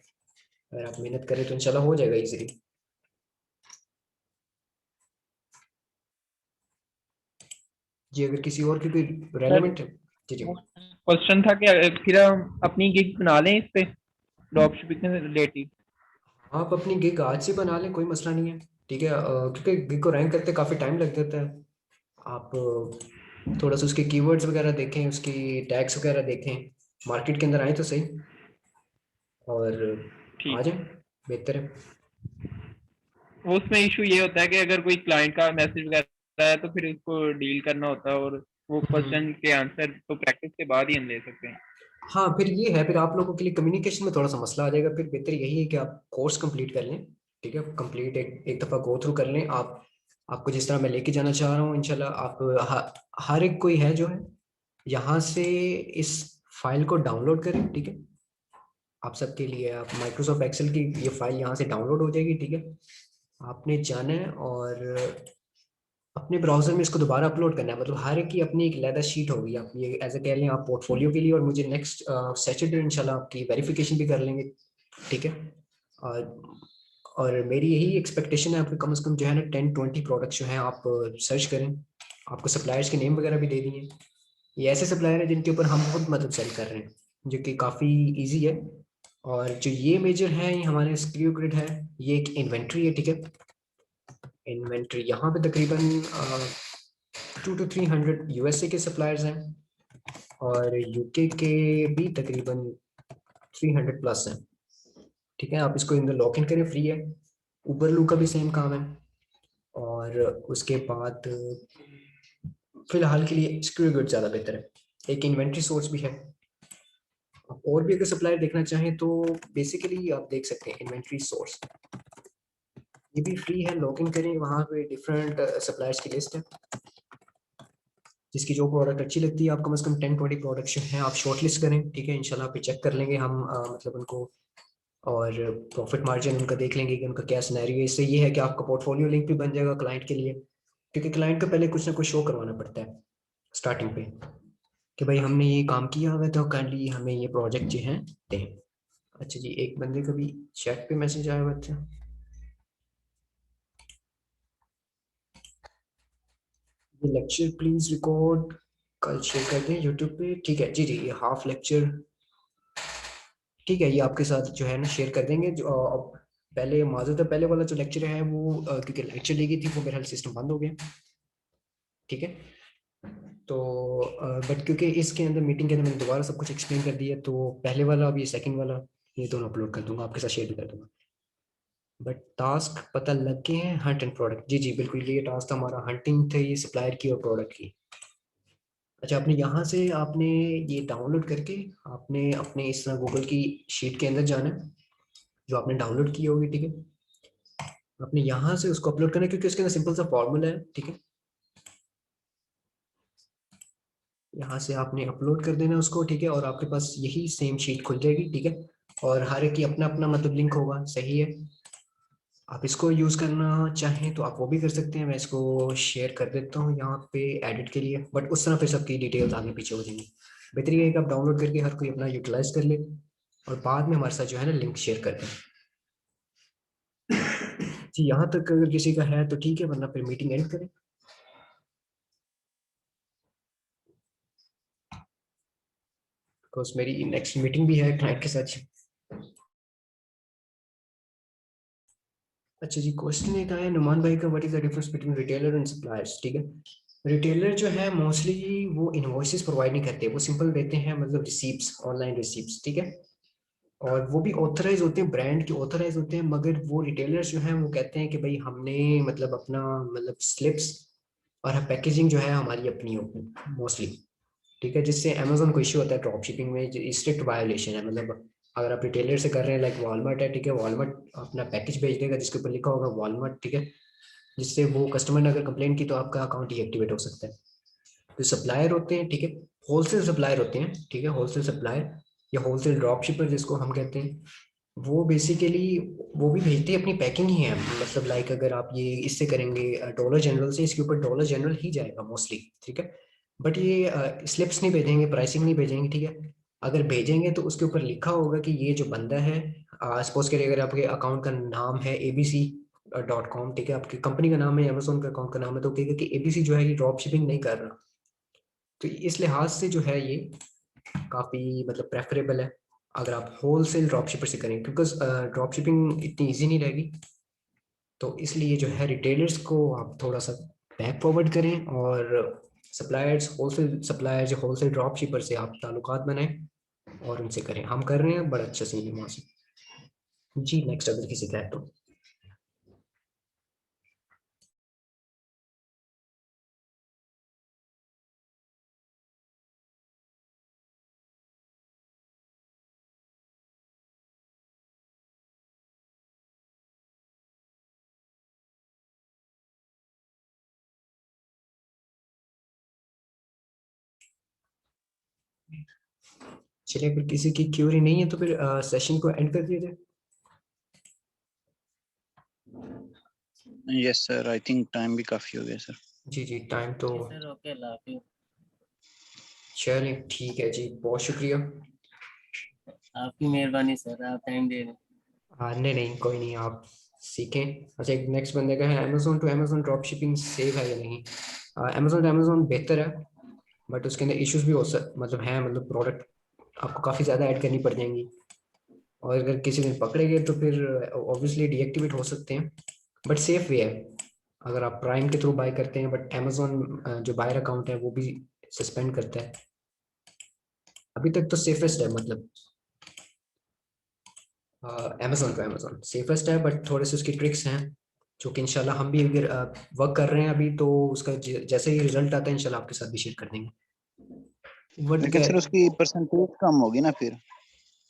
अगर आप मेहनत करें तो इंशाल्लाह हो जाएगा इजीली। जी, अगर किसी और की कोई सर रेलेवेंट है। जी जी, क्वेश्चन था कि फिर हम अपनी गिग बना लें इस पे ड्रॉप शिपिंग से रिलेटेड। आप अपनी गिग आज से बना लें, कोई मसला नहीं है, ठीक है, क्योंकि गिग को रैंक करते काफ़ी टाइम लग जाता है। आप थोड़ा सा उसके कीवर्ड्स वगैरह देखें, उसकी टैग्स वगैरह देखें, मार्केट के अंदर आए तो सही, और आ ठीक। जाए, बेहतर है। उसमें इशू ये होता है कि अगर कोई क्लाइंट का मैसेज वगैरह है तो फिर उसको डील करना होता है, और वो हम्म, क्वेश्चन के आंसर तो प्रैक्टिस के बाद ही हम ले सकते हैं। हाँ, फिर ये है, फिर आप लोगों के लिए कम्युनिकेशन में थोड़ा सा मसला आ जाएगा, फिर बेहतर यही है कि आप कोर्स कंप्लीट कर लें, ठीक है, कंप्लीट एक दफ़ा गो थ्रू कर लें आप, आपको जिस तरह मैं लेके जाना चाह रहा हूँ इंशाल्लाह, आप हर एक कोई है जो है यहाँ से इस फाइल को डाउनलोड करें, ठीक है, आप सबके लिए, आप माइक्रोसॉफ्ट एक्सेल की ये फाइल यहाँ से डाउनलोड हो जाएगी, ठीक है, आपने जाना है और अपने ब्राउजर में इसको दोबारा अपलोड करना है, मतलब हर एक की अपनी एक अलग शीट होगी, आप ये ऐसे कह लें आप पोर्टफोलियो के लिए, और मुझे नेक्स्ट सैटरडे इंशाल्लाह आपकी वेरिफिकेशन भी कर लेंगे, ठीक है, और मेरी यही एक्सपेक्टेशन है, आपके कम से कम जो है ना 10-20 प्रोडक्ट्स जो हैं आप सर्च करें, आपको सप्लायर्स के नेम वगैरह भी दे दिए, ये ऐसे सप्लायर हैं जिनके ऊपर हम खुद मतलब सेल कर रहे हैं, जो कि काफ़ी इजी है, और जो ये मेजर है, ये हमारे स्क्रू ग्रिड है, ये एक इन्वेंट्री है, ठीक है, इन्वेंट्री यहाँ पे तकरीबन 200-300 यूएसए के सप्लायर्स हैं, और यूके के भी तकरीबन 300 प्लस हैं, ठीक है, आप इसको इंदर लॉक इन करें, फ्री है, उबरलू का भी सेम काम है, और उसके बाद फिलहाल के लिए स्क्रू ग्रिड ज़्यादा बेहतर है, एक इन्वेंट्री सोर्स भी है, आप और भी अगर सप्लायर देखना चाहें तो बेसिकली आप देख सकते हैं इन्वेंट्री सोर्स, ये भी फ्री है, लॉग इन करें, वहाँ पे डिफरेंट सप्लायर्स की लिस्ट है, जिसकी जो प्रोडक्ट अच्छी लगती है, आप कम से कम 10-20 प्रोडक्ट जो हैं आप शॉर्ट लिस्ट करें, ठीक है, इंशाल्लाह पे चेक कर लेंगे हम, मतलब उनको, और प्रॉफिट मार्जिन उनका देख लेंगे कि उनका क्या सिनेरियो है, इससे ये है कि आपका पोर्टफोलियो लिंक भी बन जाएगा क्लाइंट के लिए, क्योंकि क्लाइंट को पहले कुछ ना कुछ शो करवाना पड़ता है स्टार्टिंग पे, कि भाई हमने ये काम किया हुआ है, तो काइंडली हमें ये प्रोजेक्ट जो है दें, अच्छा जी, एक बंदे का भी चैट पे मैसेज आया हुआ था। ये लेक्चर प्लीज रिकॉर्ड कल शेयर कर दें यूट्यूब पे। ठीक है जी, ये हाफ लेक्चर ठीक है, ये आपके साथ जो है ना शेयर कर देंगे। जो अब पहले माजूद है, पहले वाला जो लेक्चर है वो क्योंकि लेक्चर ली गई थी वो मेरा सिस्टम बंद हो गया। ठीक है, तो बट क्योंकि इसके अंदर मीटिंग के अंदर मैंने दोबारा सब कुछ एक्सप्लेन कर दिया, तो पहले वाला अब ये सेकंड वाला ये दोनों अपलोड कर दूंगा, आपके साथ शेयर भी कर दूंगा। बट टास्क पता लग गए हैं, हंट एंड प्रोडक्ट। जी जी बिल्कुल, ये टास्क था हमारा, हंटिंग थे ये सप्लायर की और प्रोडक्ट की। अच्छा, आपने यहाँ से आपने ये डाउनलोड करके आपने अपने इस तरह गूगल की शीट के अंदर जाना है जो आपने डाउनलोड की होगी। ठीक है, आपने यहाँ से उसको अपलोड करना है क्योंकि उसके अंदर सिंपल सा फॉर्मूला है। ठीक है, यहाँ से आपने अपलोड कर देना उसको। ठीक है, और आपके पास यही सेम शीट खुल जाएगी। ठीक है, और हर एक की अपना अपना मतलब लिंक होगा। सही है, आप इसको यूज करना चाहें तो आप वो भी कर सकते हैं। मैं इसको शेयर कर देता हूँ यहाँ पे एडिट के लिए, बट उस तरह फिर सबकी डिटेल्स आगे पीछे हो जाएंगी। बेहतर ये है कि आप डाउनलोड करके हर कोई अपना यूटिलाइज कर ले और बाद में हमारे साथ जो है ना लिंक शेयर कर दें। जी, यहाँ तक अगर किसी का है तो ठीक है, वरना फिर मीटिंग एंड करें। बिकॉज मेरी नेक्स्ट मीटिंग भी है क्लाइंट के साथ। अच्छा जी, क्वेश्चन एक आया नुमान भाई का, what is the difference between retailer and suppliers. ठीक है, रिटेलर जो है मोस्टली वो इनवॉइसेस प्रोवाइड नहीं करते, वो सिंपल देते हैं मतलब रिसीप्ट्स, ऑनलाइन रिसीप्ट्स। ठीक है, और वो भी ऑथराइज होते हैं, ब्रांड के ऑथराइज होते हैं, मगर वो रिटेलर्स जो हैं वो कहते हैं कि भाई हमने मतलब अपना मतलब स्लिप्स और पैकेजिंग जो है हमारी अपनी होगी मोस्टली। ठीक है, जिससे अमेजोन को इश्यू होता है ड्रॉप शिपिंग में, स्ट्रिक्ट वायोलेशन है। मतलब अगर आप रिटेलर से कर रहे हैं लाइक वॉलमार्ट है, ठीक है, वॉलमार्ट अपना पैकेज भेज देगा जिसके ऊपर लिखा होगा वॉलमार्ट। ठीक है, जिससे वो कस्टमर ने अगर कंप्लेन की तो आपका अकाउंट डीएक्टिवेट हो सकता है। तो सप्लायर होते हैं, ठीक है, होलसेल सप्लायर होते हैं। ठीक है, होलसेल सप्लायर या होलसेल ड्रॉप शिपर जिसको हम कहते हैं, वो बेसिकली वो भी भेजते हैं अपनी पैकिंग ही है। मतलब लाइक अगर आप ये इससे करेंगे डॉलर जनरल से, इसके ऊपर डॉलर जनरल ही जाएगा मोस्टली। ठीक है, बट ये स्लिप्स नहीं भेजेंगे, प्राइसिंग नहीं भेजेंगे। ठीक है, अगर भेजेंगे तो उसके ऊपर लिखा होगा कि ये जो बंदा है, सपोज करिए अगर आपके अकाउंट का नाम है abc.com, ठीक है, आपकी कंपनी का नाम है, अमेजोन का अकाउंट का नाम है, तो कहेगा कि एबीसी जो है ये ड्रॉप शिपिंग नहीं कर रहा। तो इस लिहाज से जो है ये काफ़ी मतलब प्रेफरेबल है अगर आप होलसेल ड्रॉप शिपर से करें, क्योंकि ड्रॉप शिपिंग इतनी इजी नहीं रहेगी। तो इसलिए जो है रिटेलर्स को आप थोड़ा सा बैक फॉरवर्ड करें और सप्लायर्स, होलसेल सप्लायर्स या होलसेल ड्रॉप शिपर से आप ताल्लुकात बनाएं और उनसे करें। हम कर रहे हैं, बड़ा अच्छा सीन है वहाँ से। जी नेक्स्ट अगर किसी का है तो। चलिए, अगर किसी की क्यूरी नहीं है तो फिर सेशन को एंड कर दिया जाए। Yes sir, I think time भी काफी हो गया सर। जी जी, टाइम तो सर ओके, लव यू। चलिए ठीक है जी, बहुत शुक्रिया। आपकी मेहरबानी सर, आप टाइम दे रहे हैं। नहीं नहीं, कोई नहीं, आप सीखें। अच्छा, एक नेक्स्ट बंदे का है, Amazon to Amazon drop shipping safe है या नहीं। अमेजोन टू अमेजोन बेहतर है, बट उसके अंदर इश्यूज भी हो मतलब हैं, मतलब प्रोडक्ट आपको काफ़ी ज़्यादा ऐड करनी पड़ जाएंगी, और अगर किसी दिन पकड़े गए तो फिर ऑब्वियसली डीएक्टिवेट हो सकते हैं। बट सेफ वे है अगर आप प्राइम के थ्रू बाय करते हैं, बट अमेजोन जो बायर अकाउंट है वो भी सस्पेंड करता है। अभी तक तो सेफेस्ट है, मतलब अमेजोन टू अमेजोन सेफेस्ट है, बट थोड़े से उसकी ट्रिक्स हैं जो कि इंशाल्लाह हम भी अगर वर्क कर रहे हैं अभी, तो उसका जैसे ही रिजल्ट आता है इंशाल्लाह आपके साथ भी शेयर कर देंगे। बट लेकिन सर उसकी परसेंटेज कम होगी ना फिर,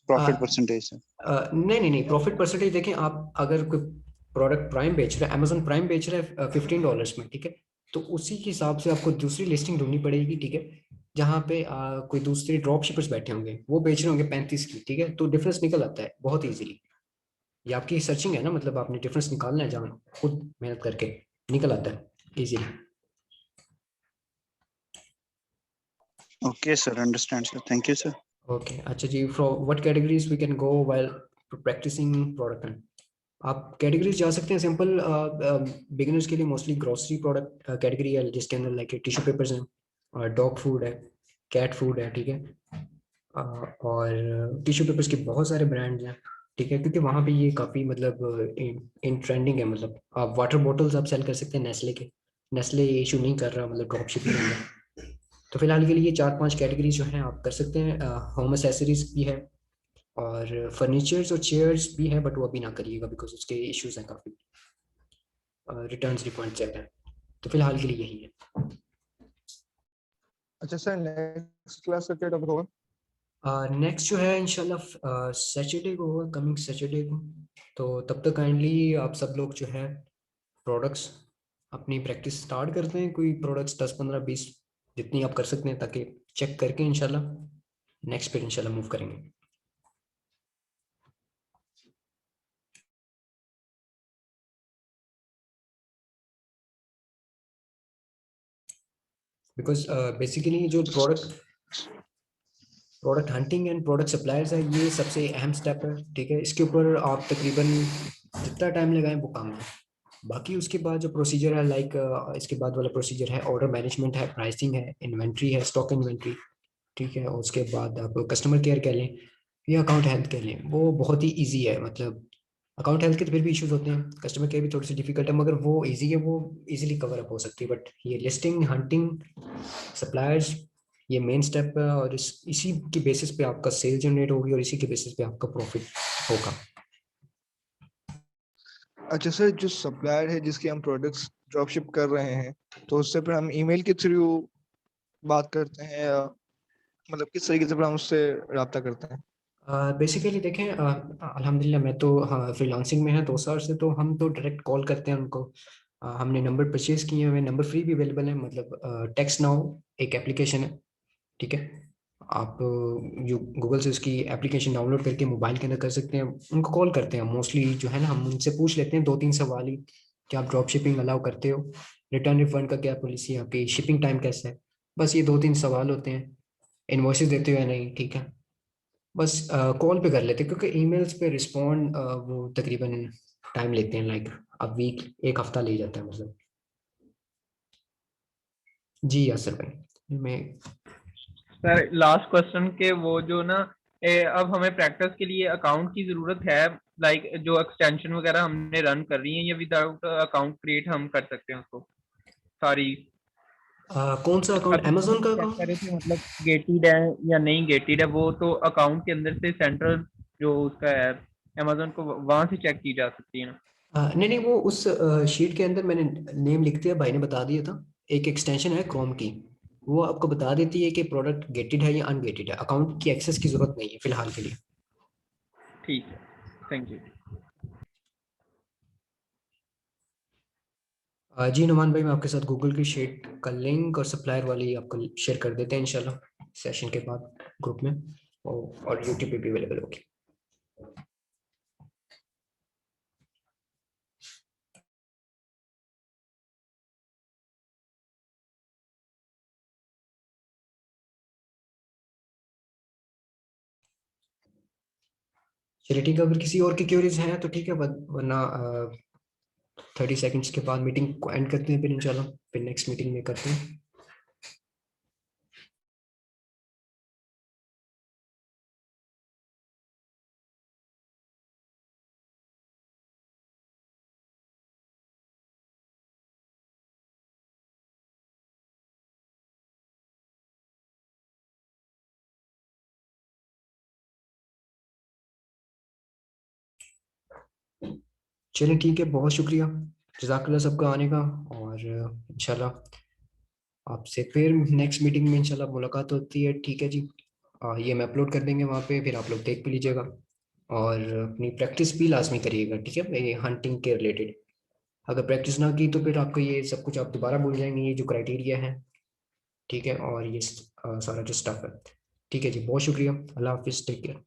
प्रॉफिट परसेंटेज सर। नहीं नहीं नहीं, प्रॉफिट परसेंटेज देखें आप, अगर कोई प्रोडक्ट प्राइम बेच रहा है, अमेजोन प्राइम बेच रहा है $15 में, ठीक है, तो उसी के हिसाब से आपको दूसरी लिस्टिंग ढूंढनी पड़ेगी। ठीक है, जहाँ पे कोई दूसरे ड्रॉप शिपर्स बैठे होंगे वो बेच रहे होंगे 35 की। ठीक है, तो डिफरेंस निकल आता है बहुत इजीली। ये आपकी सर्चिंग है ना, मतलब आपने डिफरेंस निकालना है, जहाँ खुद मेहनत करके निकल आता है easily. Okay sir, understand sir, thank you sir. Okay अच्छा जी, from what categories we can go while practicing product? आप कैटेगरीज जा सकते हैं सिंपल बिगिनर्स के लिए, मोस्टली ग्रोसरी प्रोडक्ट कैटेगरी है जिसके अंदर लाइक टिश्यू पेपर्स हैं, डॉग फूड है, कैट फूड है, ठीक है। और टिश्यू पेपर्स के बहुत सारे ब्रांड्स हैं, ठीक है, क्योंकि वहाँ पे ये काफ़ी मतलब इन ट्रेंडिंग है। मतलब आप वाटर बॉटल्स आप सेल कर सकते हैं नेस्ले के, नेस्ले ये इशू नहीं कर रहा मतलब ड्रॉप शिपिंग में। तो फिलहाल के लिए ये 4-5 कैटेगरीज जो हैं आप कर सकते हैं। होम एसेसरीज भी है और फर्नीचर्स और चेयर्स भी है, बट वो अभी ना करिएगा बिकॉज उसके इश्यूज हैं काफ़ी, रिटर्न्स रिफंड ज़्यादा है। तो फिलहाल के लिए यही है। अच्छा सर, नेक्स्ट क्लास का क्या टॉपिक होगा? नेक्स्ट जो है इंशाल्लाह सैटरडे को होगा, कमिंग सैटरडे को। तो तब तक काइंडली आप सब लोग जो है प्रोडक्ट्स अपनी प्रैक्टिस स्टार्ट करते हैं, कोई प्रोडक्ट्स 10-15-20 जितनी आप कर सकते हैं, ताकि चेक करके इंशाल्लाह नेक्स्ट पे इंशाल्लाह मूव करेंगे। बिकॉज बेसिकली जो product hunting and product suppliers है, ये सबसे अहम स्टेप है, ठीक है। इसके ऊपर आप तकरीबन जितना टाइम लगाएं वो कम है। बाकी उसके बाद जो प्रोसीजर है लाइक इसके बाद वाला प्रोसीजर है ऑर्डर मैनेजमेंट है, प्राइसिंग है, इन्वेंट्री है, स्टॉक इन्वेंट्री, ठीक है। और उसके बाद आप कस्टमर केयर कह लें या अकाउंट हेल्थ कह लें, वो बहुत ही ईजी है। मतलब अकाउंट हेल्थ के तो फिर भी इश्यूज होते हैं, कस्टमर केयर भी थोड़ी सी डिफिकल्ट है, मगर वो ईजी है, वो इजीली कवर अप हो सकती है। बट ये लिस्टिंग, हंटिंग, सप्लायर्स, ये मेन स्टेप है, और इसी की बेसिस पे आपका सेल जनरेट होगी और इसी के बेसिस पे आपका प्रॉफिट होगा। अच्छा सर, जो सप्लायर है जिसके हम प्रोडक्ट्स ड्रॉपशिप कर रहे हैं, तो उससे फिर हम ईमेल के थ्रू बात करते हैं या मतलब किस तरीके से फिर हम उससे राब्ता करते हैं? बेसिकली देखें, अल्हम्दुलिल्लाह मैं तो हाँ फ्रीलांसिंग में है 2 साल से, तो हम तो डायरेक्ट कॉल करते हैं उनको। हमने नंबर परचेज किए हुए, नंबर फ्री भी अवेलेबल है। मतलब टेक्स्ट नाउ एक एप्लीकेशन है, ठीक है। आप जो गूगल से उसकी एप्लीकेशन डाउनलोड करके मोबाइल के अंदर कर सकते हैं, उनको कॉल करते हैं मोस्टली जो है ना, हम उनसे पूछ लेते हैं 2-3 सवाल ही कि आप ड्रॉप शिपिंग अलाउ करते हो, रिटर्न रिफंड का क्या पॉलिसी है आपकी, शिपिंग टाइम कैसा है, बस ये 2-3 सवाल होते हैं। इन्वॉइसेस देते हो या नहीं, ठीक है। बस कॉल पे कर लेते हैं, क्योंकि ईमेल्स पे रिस्पॉन्ड वो तकरीबन टाइम लेते हैं, लाइक अब वीक, एक हफ्ता ले जाता है मतलब। जी यासर भाई, मैं सर लास्ट क्वेश्चन के वो जो ना अब हमें प्रैक्टिस के लिए अकाउंट की जरूरत है, लाइक जो एक्सटेंशन वगैरह हमने रन कर रही है, या विदाउट अकाउंट क्रिएट हम कर सकते हैं उसको सारी? कौन सा अकाउंट, अभी अमेजोन का चेक कर अकाउंट? रहे थे मतलब गेटेड है या नहीं गेटेड है, वो तो अकाउंट के अंदर से सेंट्रल जो उसका है अमेजोन को वहां से चेक की जा सकती है ना? नहीं नहीं, वो उस शीट के अंदर मैंने नेम लिख दिया, भाई ने बता दिया था। एक एक्सटेंशन है क्रोम की, वो आपको बता देती है कि प्रोडक्ट गेटेड है या अनगेटेड है। अकाउंट की एक्सेस की जरूरत नहीं है फिलहाल के लिए। ठीक है, थैंक यू। जी नुमान भाई, मैं आपके साथ गूगल की शीट का लिंक और सप्लायर वाली आपको शेयर कर देते हैं इंशाल्लाह सेशन के बाद ग्रुप में, और यूट्यूब पे भी अवेलेबल होगी। चलिए ठीक है, अगर किसी और की क्यूरीज हैं तो ठीक है, वरना 30 सेकंड्स के बाद मीटिंग को एंड करते हैं फिर इंशाल्लाह, फिर नेक्स्ट मीटिंग में करते हैं। चलिए ठीक है, बहुत शुक्रिया जज़ाकल्लाह सबका आने का, और इंशाल्लाह आपसे फिर नेक्स्ट मीटिंग में इंशाल्लाह मुलाकात होती है, ठीक है जी। ये मैं अपलोड कर देंगे वहाँ पे, फिर आप लोग देख भी लीजिएगा, और अपनी प्रैक्टिस भी लाजमी करिएगा, ठीक है, ये हंटिंग के रिलेटेड। अगर प्रैक्टिस ना की तो फिर आपको ये सब कुछ आप दोबारा भूल जाएंगे, ये जो क्राइटेरिया है, ठीक है, और ये सारा जो स्टफ है। ठीक है जी, बहुत शुक्रिया, अल्लाह हाफिज़, टेक केयर।